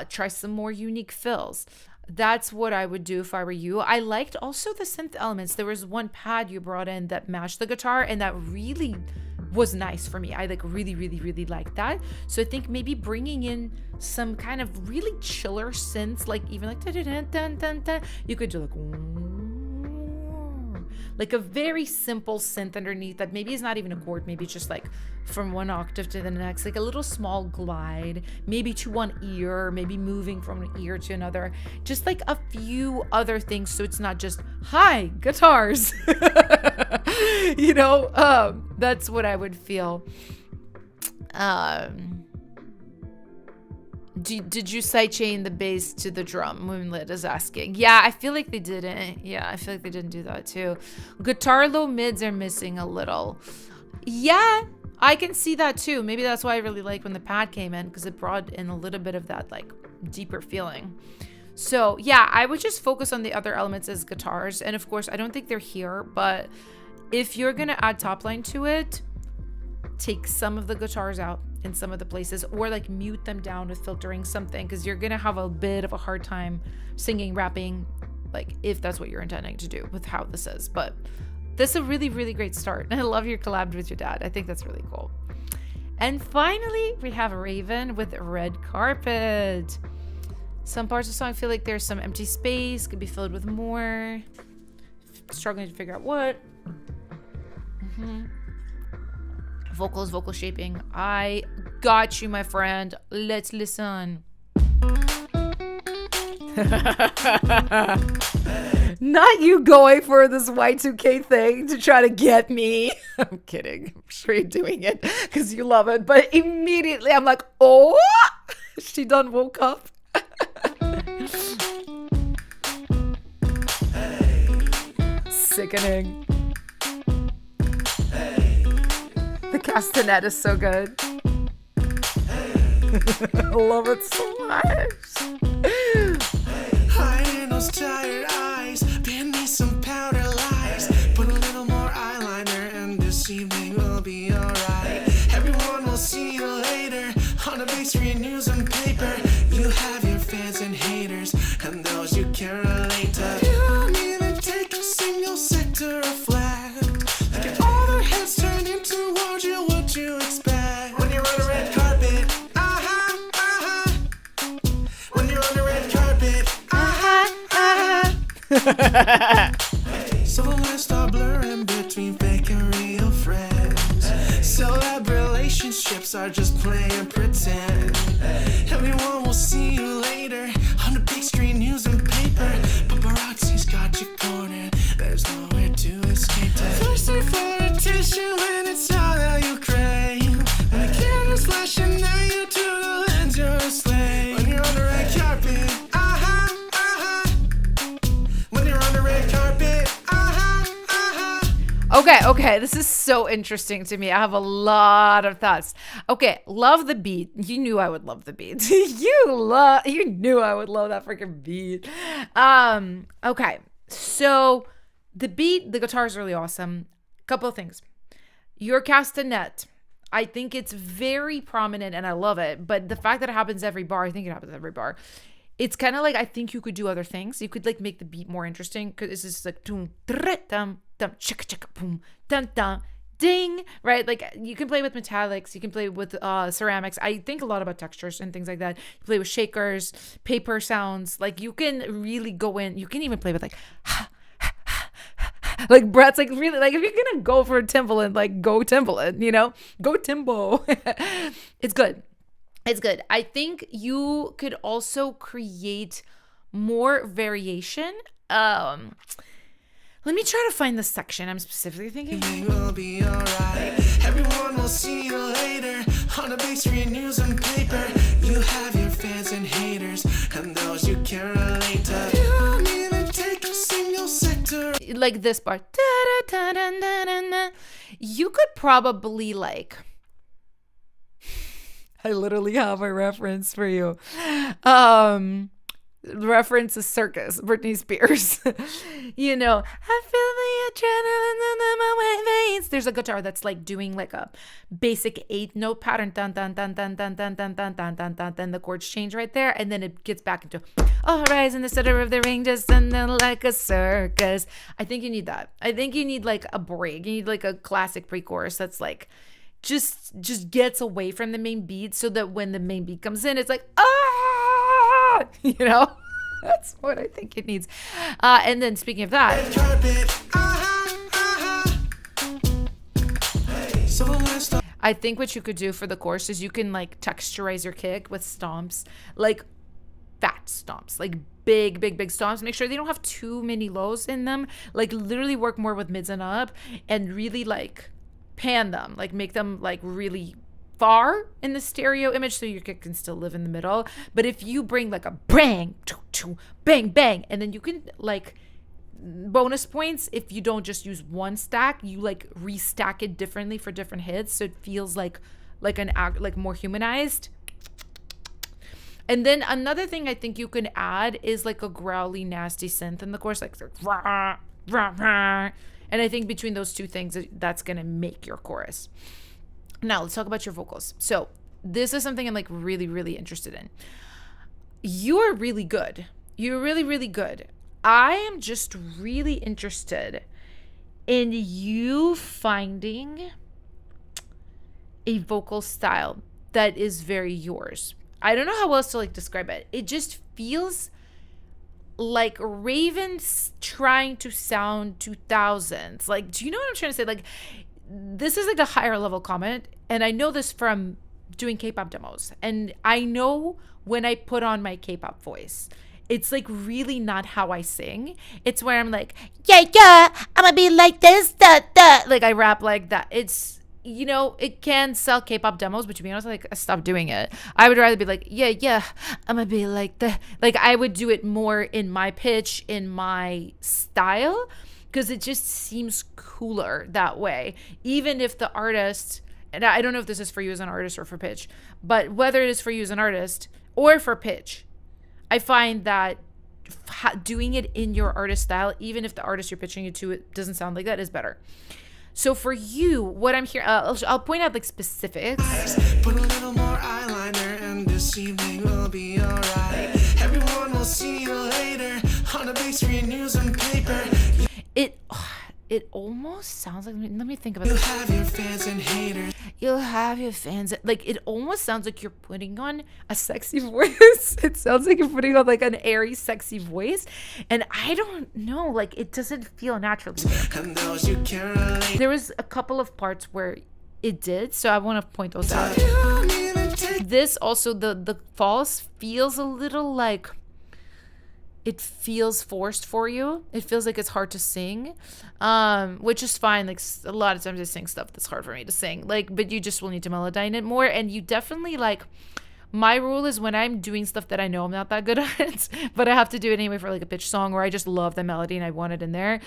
Try some more unique fills. That's what I would do if I were you. I liked also the synth elements. There was one pad you brought in that matched the guitar, and that really was nice for me. I like really, really, really liked that. So I think maybe bringing in some kind of really chiller synths, like even like you could do like a very simple synth underneath that maybe is not even a chord, maybe it's just like from one octave to the next, like a little small glide, maybe to one ear, maybe moving from an ear to another, just like a few other things, so it's not just hi guitars. That's what I would feel. Did you sidechain the bass to the drum? Moonlit is asking. Yeah, I feel like they didn't. Yeah, I feel like they didn't do that too. Guitar low mids are missing a little. Yeah, I can see that too. Maybe that's why I really like when the pad came in, because it brought in a little bit of that like deeper feeling. So yeah, I would just focus on the other elements as guitars. And of course, I don't think they're here, but if you're going to add top line to it, take some of the guitars out in some of the places, or like mute them down with filtering something, because you're gonna have a bit of a hard time singing, rapping, like if that's what you're intending to do with how this is. But this is a really, really great start. And I love your collab with your dad. I think that's really cool. And finally, we have Raven with Red Carpet. Some parts of the song feel like there's some empty space, could be filled with more. Struggling to figure out what. Vocals, vocal shaping. I got you, my friend. Let's listen. Not you going for this Y2K thing to try to get me. I'm kidding. I'm sure you're doing it because you love it. But immediately I'm like, oh, she done woke up. Sickening. The castanet is so good. I love it so much. Hiding those tired eyes, pin me some powder lies. Put a little more eyeliner, and this evening will be alright. Everyone will see you later on the big screen, news and paper. You have your fans and haters, and those you can relate to. You don't even take a single sector of flag. Look at all their heads turned into towards you. What you expect when you're on a red carpet? When you're on a red carpet. So let's start blurring between fake and real friends. Celeb relationships are just plain pretend. Everyone will see you later on the big screen, news and paper. Paparazzi's got you cornered. There's nowhere to escape to. Thirsty for attention when it's all that you crave. When the camera's flashing, now you to the lens, you're a slave. When you're on the red carpet. When you're on the red carpet. Okay, this is so interesting to me. I have a lot of thoughts. Okay, love the beat. You knew I would love the beat. You knew I would love that freaking beat. Okay, so the beat, the guitar is really awesome. Couple of things. Your castanet, I think it's very prominent and I love it, but the fact that it happens every bar, I think it happens every bar. It's kind of like, I think you could do other things. You could like make the beat more interesting, because it's just like dum dum dum chicka chicka boom dum dum ding, right? Like you can play with metallics, you can play with ceramics. I think a lot about textures and things like that. You play with shakers, paper sounds. Like you can really go in. You can even play with like like breaths, like really, like if you're gonna go for a Timbaland, like go Timbaland, go Timbo. It's good. It's good. I think you could also create more variation. Let me try to find the section I'm specifically thinking. Everything will be alright. Everyone will see you later on the big screen, news and paper. You have your fans and haters, and like this part, you could probably like, I literally have a reference for you. Reference is Circus, Britney Spears. You know, I feel the adrenaline in my veins. There's a guitar that's like doing like a basic 8-note pattern, dun dun dun dun dun dun dun dun dun dun dun. Then the chords change right there, and then it gets back into all rise in the center of the ring, just like a circus. I think you need that. I think you need like a break. You need like a classic pre-chorus that's like just gets away from the main beat, so that when the main beat comes in, it's like you know. That's what I think it needs. And then speaking of that, I think what you could do for the chorus is you can like texturize your kick with stomps, like fat stomps, like big stomps. Make sure they don't have too many lows in them. Like literally work more with mids and up, and really like pan them, like make them like really far in the stereo image so your kick can still live in the middle. But if you bring like a bang, bang, bang, and then you can like bonus points if you don't just use one stack, you like restack it differently for different hits, so it feels like an act, like more humanized. And then another thing I think you can add is like a growly, nasty synth in the chorus, like rah, rah, rah. And I think between those two things, that's gonna make your chorus. Now let's talk about your vocals. So this is something I'm like really, really interested in. You're really good. You're really, really good. I am just really interested in you finding a vocal style that is very yours. I don't know how else to like describe it. It just feels like Raven's trying to sound 2000s. Like, do you know what I'm trying to say? Like, this is like a higher level comment, and I know this from doing K-pop demos, and I know when I put on my K-pop voice, it's like really not how I sing. It's where I'm like, yeah, I'm gonna be like this, that. Like I rap like that. It's, you know, it can sell K-pop demos, but to be honest, like I stopped doing it. I would rather be like, yeah, I'm gonna be like that. Like I would do it more in my pitch, in my style, because it just seems cooler that way. Even if the artist, and I don't know if this is for you as an artist or for pitch, but whether it is for you as an artist or for pitch, I find that doing it in your artist style, even if the artist you're pitching it to, it doesn't sound like that, is better. So for you, what I'm here, I'll point out like specifics. Put a little more eyeliner and this evening will be alright. Everyone will see you later on the big screen news and paper. It almost sounds like, let me think about You'll this. have your fans and haters. You'll have your fans. Like, it almost sounds like you're putting on a sexy voice. It sounds like you're putting on like an airy, sexy voice. And I don't know, like, it doesn't feel natural to me. And those you can relate. There was a couple of parts where it did, so I want to point those out. You don't even take This also, the false feels a little like, it feels forced for you. It feels like it's hard to sing, which is fine. Like a lot of times I sing stuff that's hard for me to sing, like, but you just will need to melodine it more. And you definitely, like, my rule is when I'm doing stuff that I know I'm not that good at, but I have to do it anyway for like a pitch song where I just love the melody and I want it in there,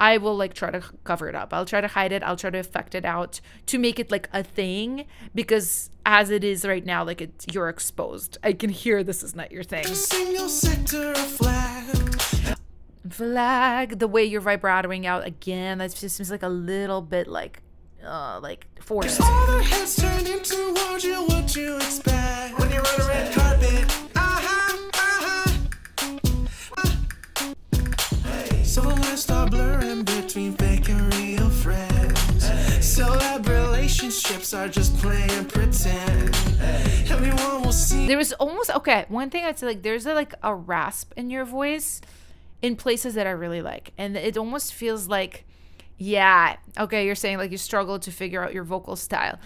I will like try to cover it up. I'll try to hide it. I'll try to affect it out to make it like a thing, because as it is right now, like you're exposed. I can hear this is not your thing. single sector Flag, the way you're vibratoing out again, that just seems like a little bit like forced. All their heads turned in towards you, what you expect when you're on a red carpet. So the lines start blurring between fake and real friends. Celeb relationships are just playing pretend. Everyone will see. There was almost, okay, one thing I'd say, like, there's a rasp in your voice in places that I really like, and it almost feels like, yeah, okay, you're saying like you struggle to figure out your vocal style.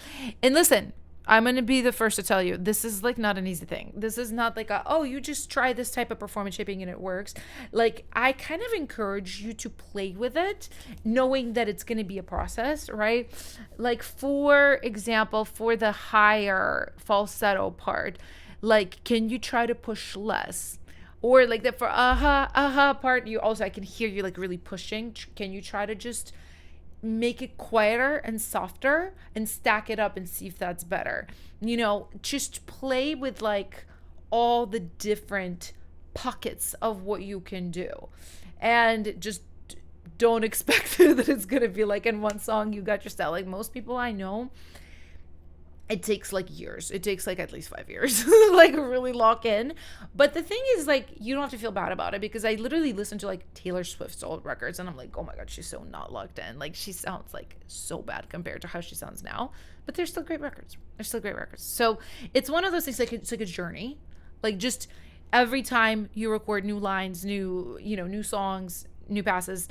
And listen, I'm going to be the first to tell you, this is like not an easy thing. This is not like you just try this type of performance shaping and it works. Like, I kind of encourage you to play with it, knowing that it's going to be a process, right? Like, for example, for the higher falsetto part, like, can you try to push less? Or like that for part, you also, I can hear you like really pushing. Can you try to just make it quieter and softer and stack it up and see if that's better? You know, just play with like all the different pockets of what you can do, and just don't expect that it's gonna be like in one song you got your style. Like most people I know, it takes like years. It takes like at least 5 years like really lock in. But the thing is, like, you don't have to feel bad about it, because I literally listen to like Taylor Swift's old records and I'm like, oh my god, she's so not locked in. Like, she sounds like so bad compared to how she sounds now, but they're still great records. They're still great records. So it's one of those things, like it's like a journey. Like, just every time you record new lines, new songs, new passes,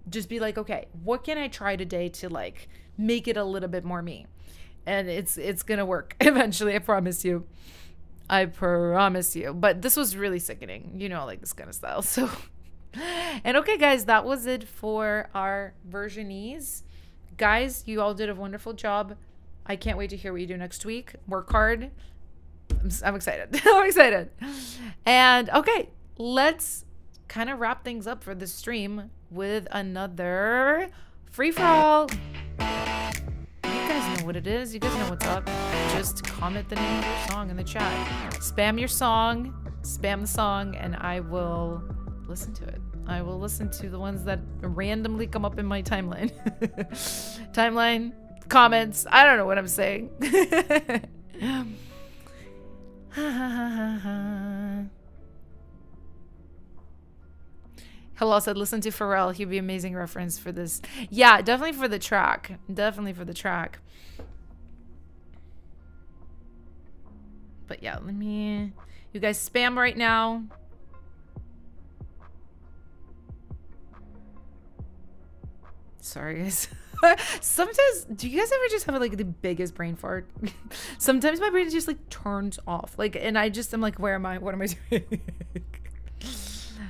just be like, okay, what can I try today to like make it a little bit more me? And it's gonna work eventually. I promise you. But this was really sickening, like this kind of style. So, and okay, guys, that was it for our versionese. Guys, you all did a wonderful job. I can't wait to hear what you do next week. Work hard. I'm excited. I'm excited. And okay, let's kind of wrap things up for the stream with another free-for-all. You guys know what it is. You guys know what's up. Just comment the name of your song in the chat. Spam your song, spam the song, and I will listen to it. I will listen to the ones that randomly come up in my timeline. Timeline, comments. I don't know what I'm saying. Hello said, listen to Pharrell. He'd be amazing reference for this. Yeah, definitely for the track. Definitely for the track. But yeah, you guys spam right now. Sorry, guys. Sometimes, do you guys ever just have like the biggest brain fart? Sometimes my brain just like turns off. Like, and I'm like, where am I? What am I doing?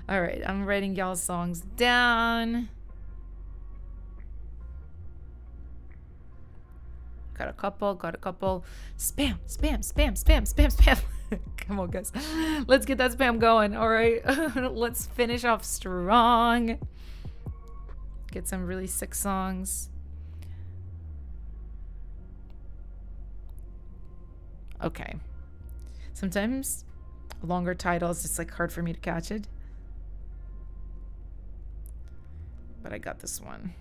All right, I'm writing y'all's songs down. Got a couple. Spam. Come on, guys. Let's get that spam going. All right, let's finish off strong. Get some really sick songs. Okay. Sometimes longer titles, it's like hard for me to catch it. But I got this one.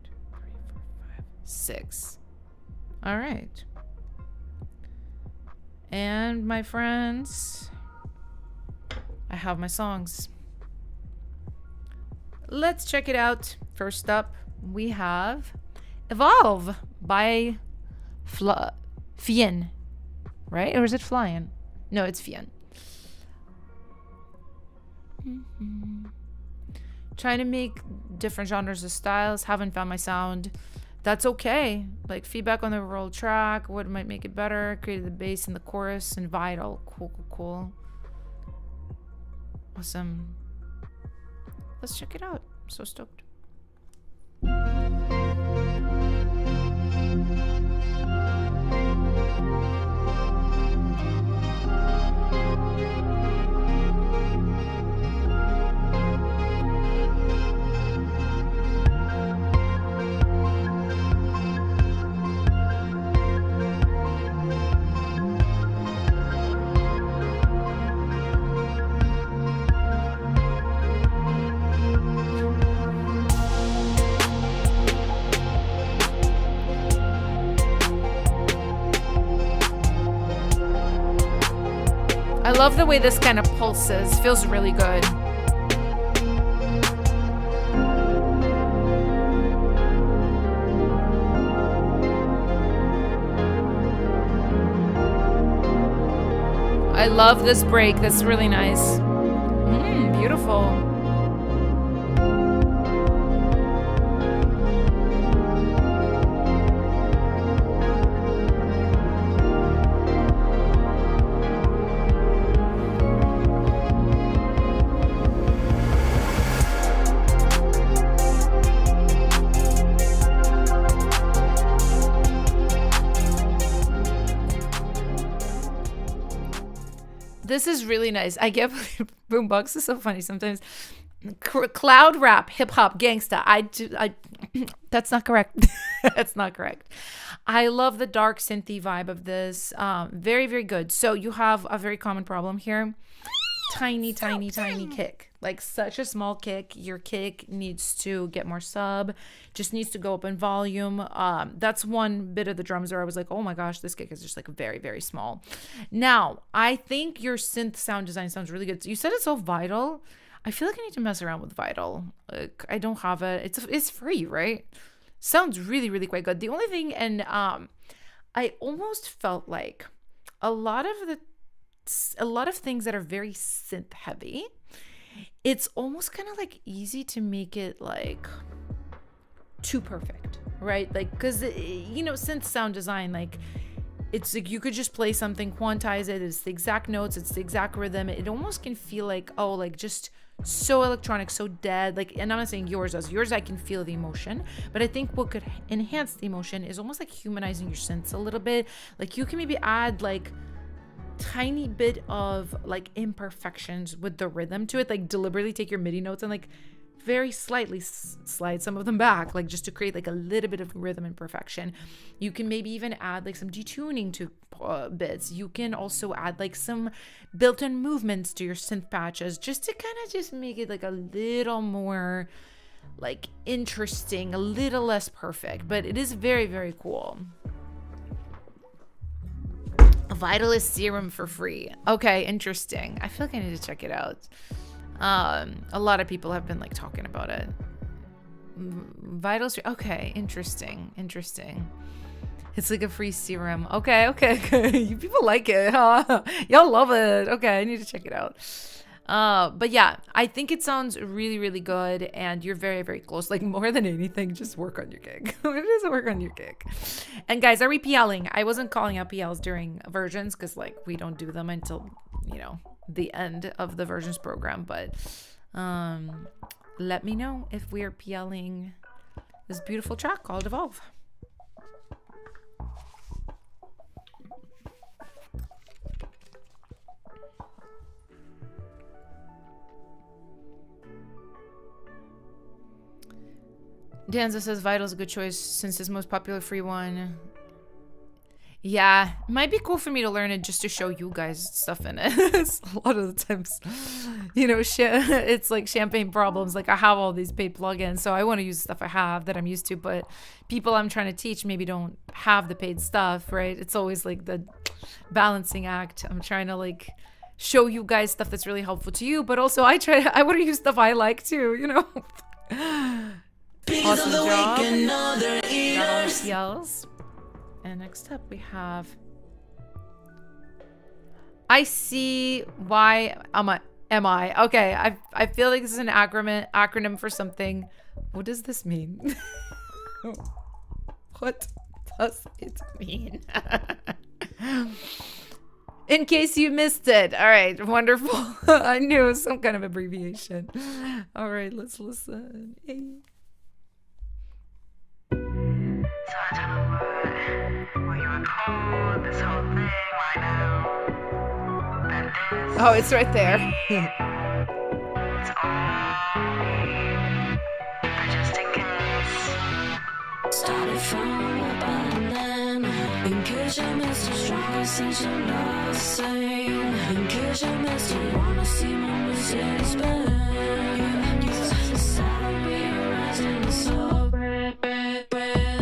2, 3, 4, 5, 6. All right. And my friends, I have my songs. Let's check it out. First up, we have Evolve by Fien. Right? Or is it Flying? No, it's Fien. Trying to make different genres of styles. Haven't found my sound. That's okay. Like, feedback on the overall track. What might make it better. Created the bass and the chorus and vital. Cool. Awesome. Let's check it out. I'm so stoked. I love the way this kind of pulses. Feels really good. I love this break. That's really nice. Beautiful. this is really nice. I get Boombox is so funny sometimes. Cloud rap, hip hop, gangsta. I that's not correct. That's not correct. I love the dark synthy vibe of this. Very, very good. So you have a very common problem here. Tiny kick. Like such a small kick. Your kick needs to get more sub, just needs to go up in volume. That's one bit of the drums where I was like, oh my gosh, this kick is just like very, very small. Now, I think your synth sound design sounds really good. You said it's so Vital. I feel like I need to mess around with Vital. Like, I don't have it. It's free, right? Sounds really, really quite good. The only thing, and I almost felt like a lot of things that are very synth heavy, it's almost kind of like easy to make it like too perfect, right? Like, because synth sound design, like, it's like you could just play something, quantize it, it's the exact notes, it's the exact rhythm. It almost can feel like, oh, like just so electronic, so dead. Like, and I'm not saying yours does. Yours, I can feel the emotion, but I think what could enhance the emotion is almost like humanizing your synths a little bit. Like, you can maybe add like tiny bit of like imperfections with the rhythm to it, like deliberately take your MIDI notes and like very slightly slide some of them back, like just to create like a little bit of rhythm and perfection. You can maybe even add like some detuning to bits. You can also add like some built-in movements to your synth patches, just to kind of just make it like a little more like interesting, a little less perfect, but it is very, very cool. Vitalist serum for free. Okay, interesting. I feel like I need to check it out. A lot of people have been like talking about it. Okay, interesting. It's like a free serum. Okay. You people like it, huh? Y'all love it. Okay, I need to check it out. But yeah, I think it sounds really, really good, and you're very, very close. Like, more than anything, just work on your gig. It is work on your gig. And guys, are we PLing? I wasn't calling out PLs during versions because like we don't do them until the end of the versions program. But let me know if we are PLing this beautiful track called Evolve. Danza says Vital's a good choice since it's most popular free one. Yeah, it might be cool for me to learn it just to show you guys stuff in it. A lot of the times, it's like champagne problems. Like, I have all these paid plugins, so I want to use stuff I have that I'm used to, but people I'm trying to teach maybe don't have the paid stuff, right? It's always like the balancing act. I'm trying to like show you guys stuff that's really helpful to you, but also I want to use stuff I like too, Awesome job. Got all the yells. And next up we have I see why am I? Okay, I feel like this is an acronym for something. What does this mean? What does it mean? In case you missed it. All right, wonderful. I knew it was some kind of abbreviation. All right, let's listen. Hey. Oh, it's right there. Started from the bottom, in case you missed the strongest since you're not the same. In case you missed it, you wanna see my Mercedes Benz. You decided to be a rising so red.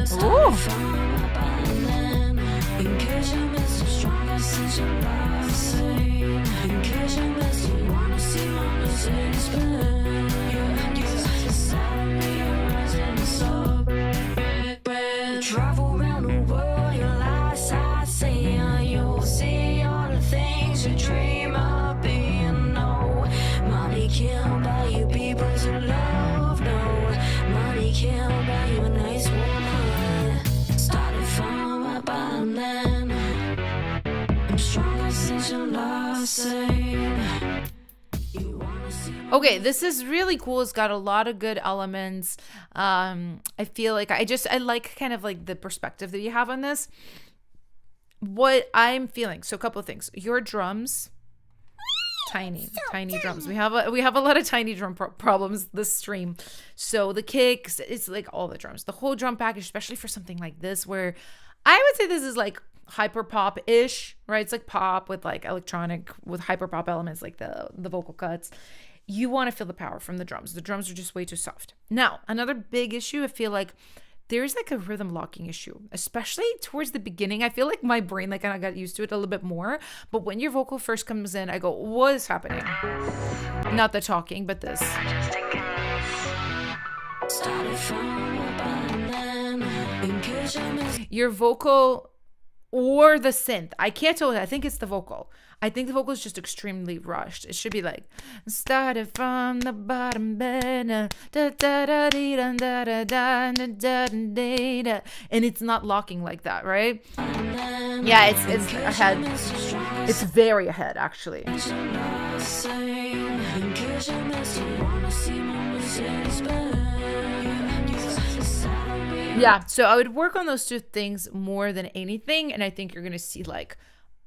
Started from the bottom, in case you missed the strongest since you're not the same. In case you missed it, you wanna see my Mercedes Benz. You decided to be a rising so red. Travel around the world, your life's sightseeing. You'll see all the things you dream of being. No, money can't buy you people to love. No, money can't buy you a nice woman. Started from a bottom land. I'm stronger since your last same. Okay, this is really cool. It's got a lot of good elements. I feel like I like kind of like the perspective that you have on this. What I'm feeling, so a couple of things. Your drums tiny drums. We have a lot of tiny drum problems this stream. So the kicks, it's like all the drums, the whole drum package, especially for something like this, where I would say this is like hyper pop ish, right? It's like pop with like electronic with hyper pop elements, like the vocal cuts. You want to feel the power from the drums. The drums are just way too soft. Now, another big issue, I feel like there's like a rhythm locking issue, especially towards the beginning. I feel like my brain like kind of got used to it a little bit more. But when your vocal first comes in, I go, what is happening? Not the talking, but this. Your vocal or the synth. I can't tell. I think it's the vocal. I think the vocal is just extremely rushed. It should be like started from the bottom, and it's not locking like that, right? Yeah, it's ahead. It's very ahead, actually. Yeah, so I would work on those two things more than anything, and I think you're gonna see like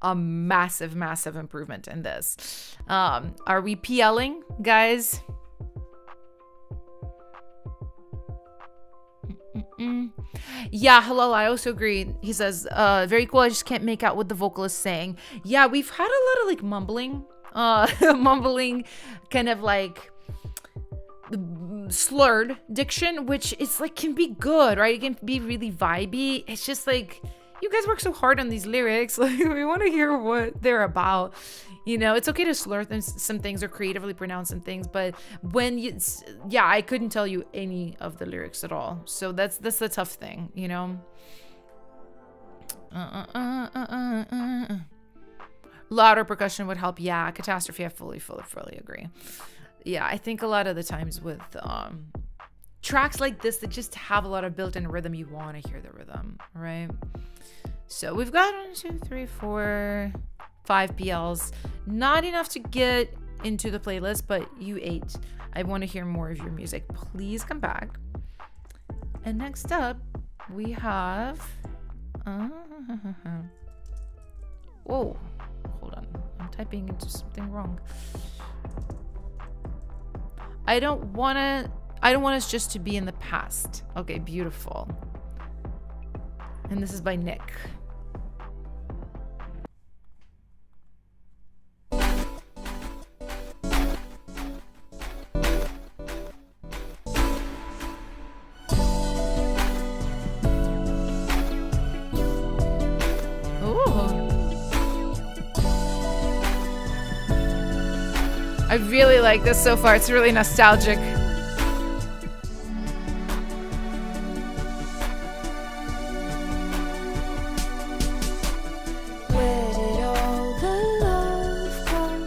a massive improvement in this. Are we PLing, guys? Yeah, hello, I also agree. He says, very cool, I just can't make out what the vocalist is saying. Yeah, we've had a lot of like mumbling kind of like slurred diction, which is like can be good, right? It can be really vibey. It's just like you guys work so hard on these lyrics, like we want to hear what they're about. You know, it's okay to slur some things or creatively pronounce some things, but when you, yeah, I couldn't tell you any of the lyrics at all. So that's the tough thing, you know. Louder percussion would help. Yeah, Catastrophe, I fully agree. Yeah, I think a lot of the times with tracks like this that just have a lot of built-in rhythm, you want to hear the rhythm, right? So we've got 1, 2, 3, 4, 5 PLs. Not enough to get into the playlist, but you 8. I want to hear more of your music. Please come back. And next up, we have... Whoa, hold on. I'm typing into something wrong. I don't want us just to be in the past. Okay, beautiful. And this is by Nick. I really like this so far. It's really nostalgic. Where did all the love go?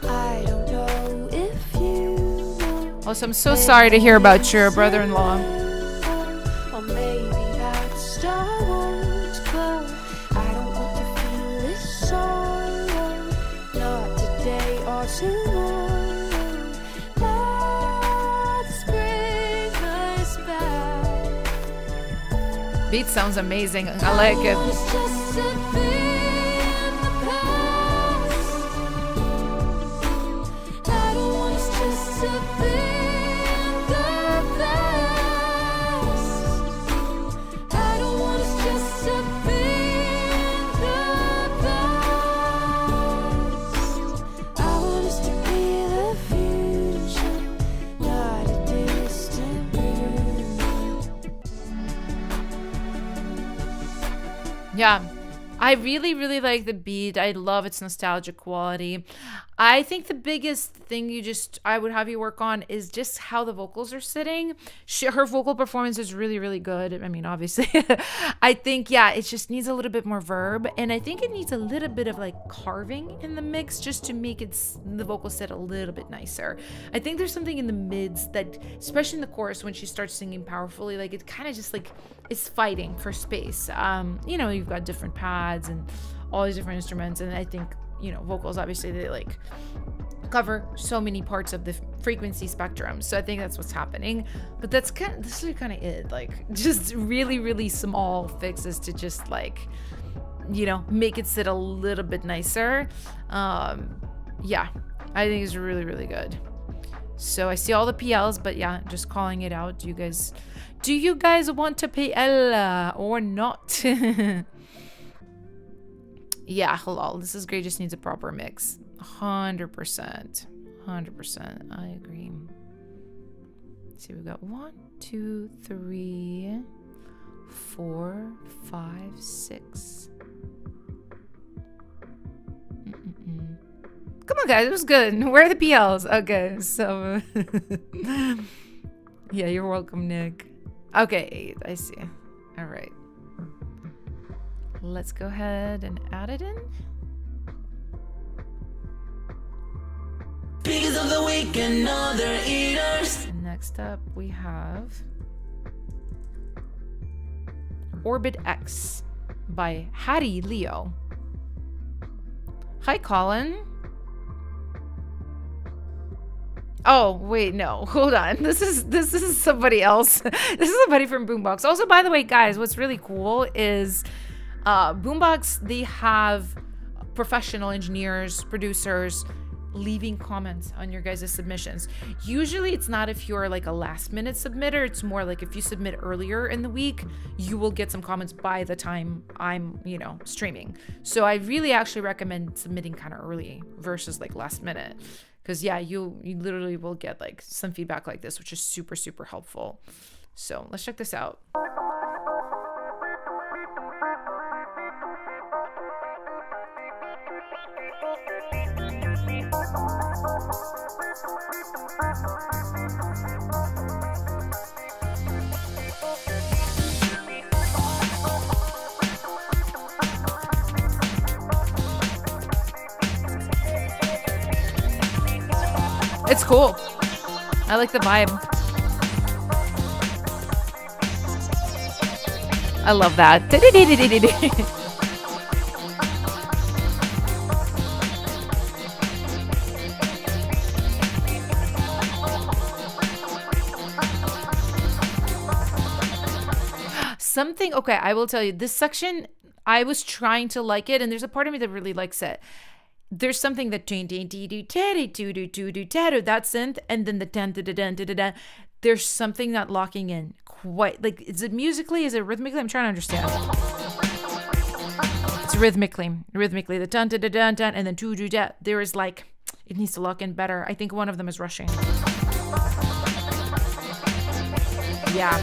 I don't know if you know. Also, I'm so sorry to hear about your brother-in-law. Or maybe that star won't glow. I don't want to feel this sorrow. Not today or tomorrow. Beat sounds amazing. I like it. Yeah, I really like the beat. I love its nostalgic quality. I think the biggest thing I would have you work on is just how the vocals are sitting. Her vocal performance is really good. I mean, obviously, I think, yeah, it just needs a little bit more verb. And I think it needs a little bit of like carving in the mix just to make the vocal sit a little bit nicer. I think there's something in the mids that, especially in the chorus, when she starts singing powerfully, like it kind of just like, it's fighting for space. You know, you've got different pads and all these different instruments. And I think, you know, vocals, obviously, they like cover so many parts of the frequency spectrum. So I think that's what's happening. But this is kind of it. Like, just really small fixes to just like, you know, make it sit a little bit nicer. Yeah. I think it's really, really good. So I see all the PLs, but yeah, just calling it out. Do you guys want to PL or not? Yeah, halal. This is great. Just needs a proper mix. 100%. 100%. I agree. Let's see, we've got 1, 2, 3, 4, 5, 6. Come on, guys. It was good. Where are the PLs? Okay, so... yeah, you're welcome, Nick. Okay, 8. I see. All right. Let's go ahead and add it in. Because of the week and other eaters. Next up, we have Orbit X by Hattie Leo. Hi, Colin. Oh, wait, no. Hold on. This is somebody else. This is somebody from Boombox. Also, by the way, guys, what's really cool is Boombox, they have professional engineers, producers leaving comments on your guys' submissions. Usually it's not if you're like a last minute submitter. It's more like if you submit earlier in the week, you will get some comments by the time I'm, streaming. So I really actually recommend submitting kind of early versus like last minute. Because yeah, you literally will get like some feedback like this, which is super, super helpful. So let's check this out. It's cool. I like the vibe. I love that. Something, okay, I will tell you, this section, I was trying to like it, and there's a part of me that really likes it. There's something that that synth, and then the there's something not locking in quite. Like, is it musically? Is it rhythmically? I'm trying to understand. It's rhythmically the dun dun dun dun dun, and then there is like, it needs to lock in better. I think one of them is rushing. Yeah.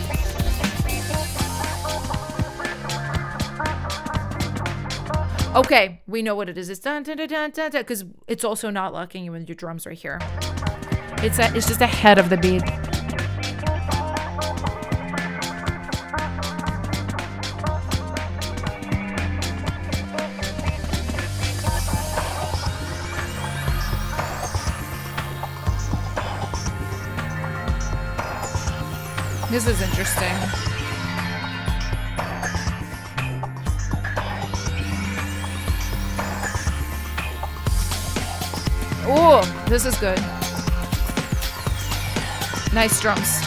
Okay, we know what it is. It's dun dun dun dun dun, because it's also not locking you with your drums right here. It's just ahead of the beat. This is interesting. Oh, this is good. Nice drums.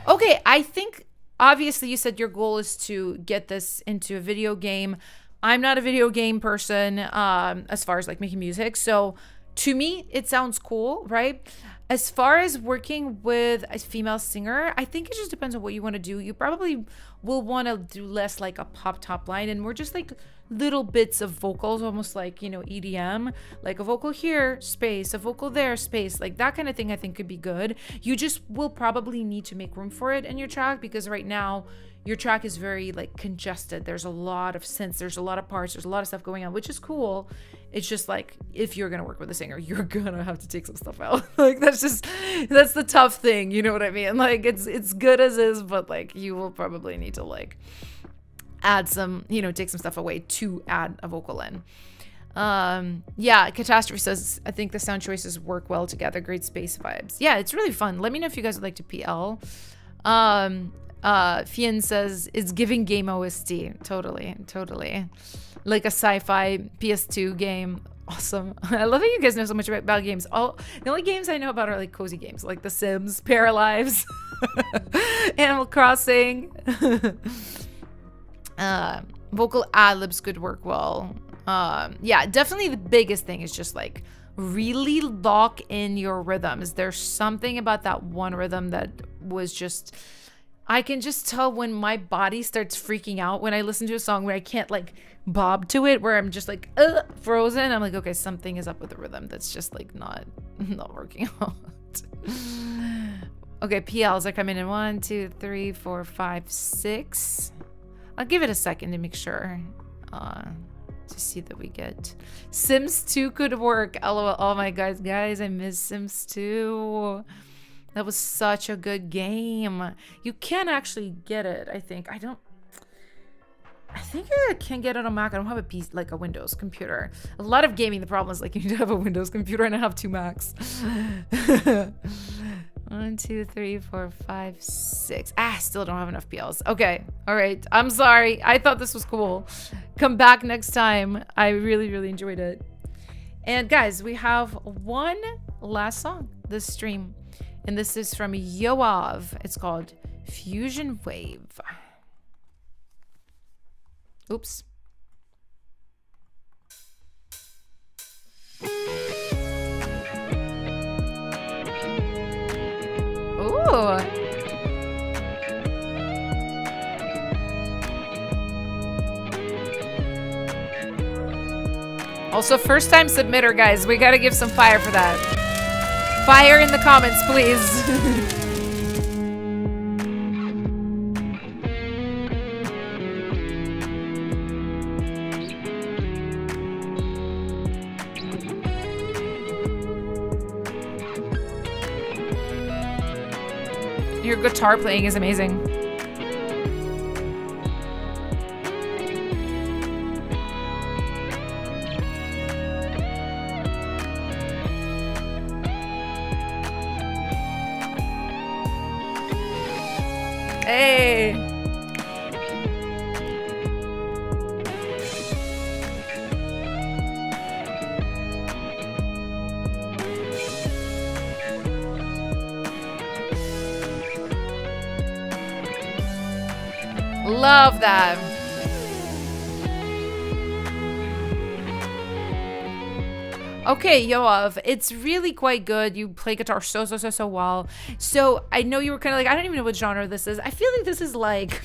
Okay, I think obviously you said your goal is to get this into a video game. I'm not a video game person as far as like making music. So to me, it sounds cool, right? As far as working with a female singer, I think it just depends on what you want to do. You probably will want to do less like a pop top line and more just like little bits of vocals, almost like, EDM, like a vocal here, space, a vocal there, space, like that kind of thing I think could be good. You just will probably need to make room for it in your track, because right now your track is very like congested. There's a lot of synths, there's a lot of parts, there's a lot of stuff going on, which is cool. It's just like, if you're gonna work with a singer, you're gonna have to take some stuff out. Like that's the tough thing, you know what I mean? Like it's good as is, but like you will probably need to like add some, take some stuff away to add a vocal in. Yeah, Catastrophe says, I think the sound choices work well together. Great space vibes. Yeah, it's really fun. Let me know if you guys would like to PL. Fien says, it's giving game OST. Totally. Like a sci-fi PS2 game. Awesome. I love that you guys know so much about games. The only games I know about are like cozy games, like The Sims, Paralives, Animal Crossing. Vocal ad-libs could work well. Yeah, definitely the biggest thing is just like really lock in your rhythms. There's something about that one rhythm that was just, I can just tell when my body starts freaking out when I listen to a song where I can't like bob to it, where I'm just like frozen. I'm like, okay, something is up with the rhythm that's just like not working out. Okay, PLs are coming in 1, 2, 3, 4, 5, 6. I'll give it a second to make sure to see that we get Sims 2 could work. LOL. Oh my guys, I miss Sims 2. That was such a good game. You can actually get it, I think. I think I can get it on Mac. I don't have a piece like a Windows computer. A lot of gaming, the problem is like you need to have a Windows computer, and I have 2 Macs. 1, 2, 3, 4, 5, 6. Still don't have enough PLs. Okay, all right. I'm sorry. I thought this was cool. Come back next time. I really, really enjoyed it. And guys, we have one last song this stream, and this is from Yoav. It's called Fusion Wave. Oops. Ooh. Also, first time submitter, guys. We gotta give some fire for that. Fire in the comments, please. Your guitar playing is amazing. Hey. Love that. Okay, Yoav, it's really quite good. You play guitar so well. So I know you were kind of like, I don't even know what genre this is. I feel like this is like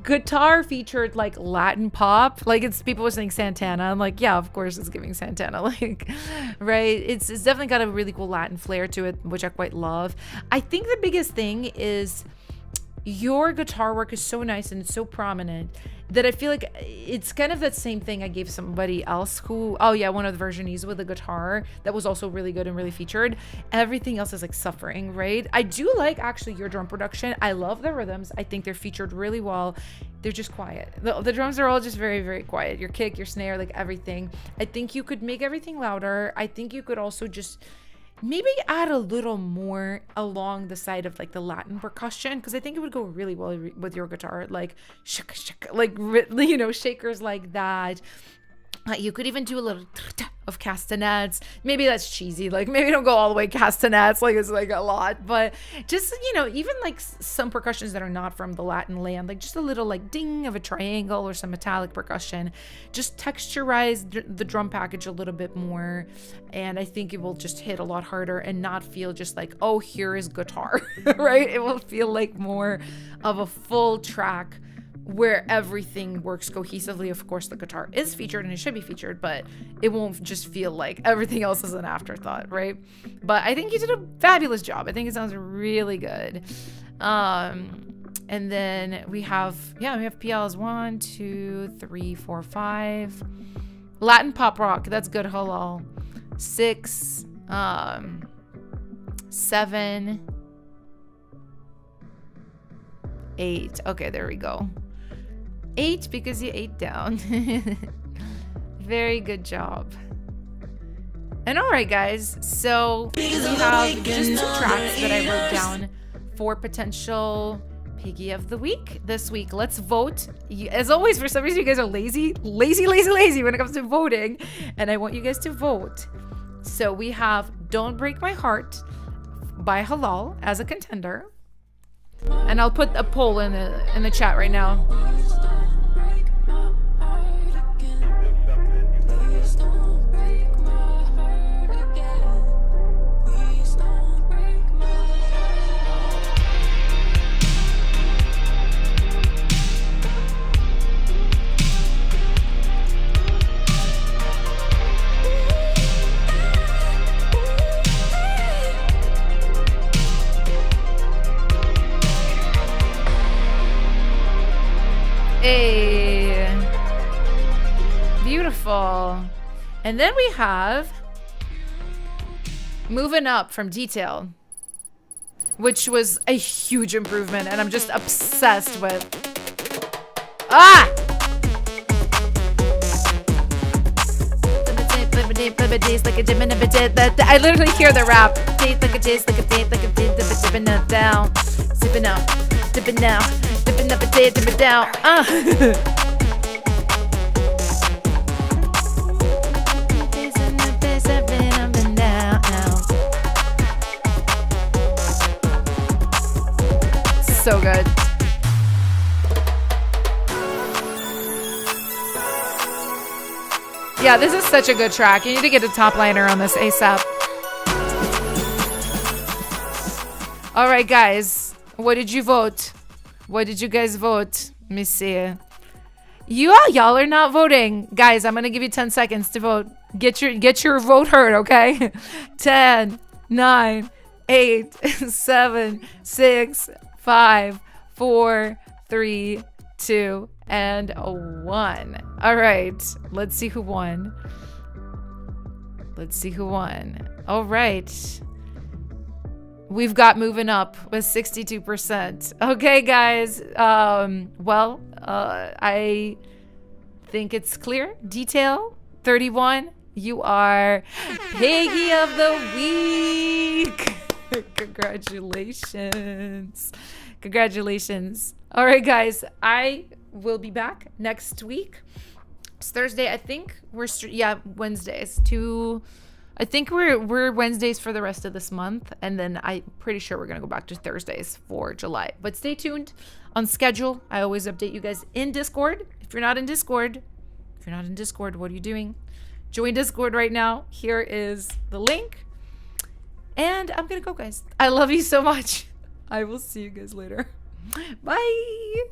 guitar featured like Latin pop. Like it's people were saying Santana. I'm like, yeah, of course it's giving Santana. Like, right? It's definitely got a really cool Latin flair to it, which I quite love. I think the biggest thing is your guitar work is so nice and so prominent that I feel like it's kind of that same thing I gave somebody else who, oh yeah, one of the versions with a guitar that was also really good and really featured. Everything else is like suffering, right? I do like actually your drum production. I love the rhythms. I think they're featured really well. They're just quiet. The drums are all just very, very quiet. Your kick, your snare, like everything. I think you could make everything louder. I think you could also just maybe add a little more along the side of like the Latin percussion, because I think it would go really well with your guitar, like shaka shaka, like, you know, shakers like that. You could even do a little of castanets. Maybe that's cheesy. Like maybe don't go all the way castanets. Like it's like a lot, but just, you know, even like some percussions that are not from the Latin land, like just a little like ding of a triangle or some metallic percussion, just texturize the drum package a little bit more. And I think it will just hit a lot harder and not feel just like, oh, here is guitar, right? It will feel like more of a full track where everything works cohesively. Of course, the guitar is featured and it should be featured, but it won't just feel like everything else is an afterthought, right? But I think you did a fabulous job. I think it sounds really good. And then we have PLs 1, 2, 3, 4, 5. Latin pop rock, that's good. Halal. 6, 7, 8. Okay, there we go. 8 because you ate down. Very good job. And all right, guys. So we have just 2 tracks that I wrote down for potential Piggy of the Week this week. Let's vote. As always, for some reason, you guys are lazy when it comes to voting. And I want you guys to vote. So we have Don't Break My Heart by Halal as a contender. And I'll put a poll in the chat right now. Hey. Beautiful. And then we have moving up from detail, which was a huge improvement, and I'm just obsessed with. Ah! I literally hear the rap. Sipping out, dipping now, dipping up a day, dipping down. So good. Yeah, this is such a good track. You need to get a top liner on this ASAP. All right, guys. What did you vote? What did you guys vote? Let me see. Y'all are not voting. Guys, I'm going to give you 10 seconds to vote. Get your vote heard, okay? 10, 9, 8, 7, 6, 5, 4, 3, 2, and 1. All right. Let's see who won. Let's see who won. All right. We've got moving up with 62%. Okay, guys. I think it's clear. Detail 31. You are Piggy of the Week. Congratulations. Congratulations. All right, guys. I will be back next week. It's Thursday. I think we're Wednesdays. I think we're Wednesdays for the rest of this month, and then I'm pretty sure we're gonna go back to Thursdays for July. But stay tuned on schedule. I always update you guys in Discord. If you're not in Discord, what are you doing? Join Discord right now. Here is the link. And I'm gonna go, guys. I love you so much. I will see you guys later. Bye.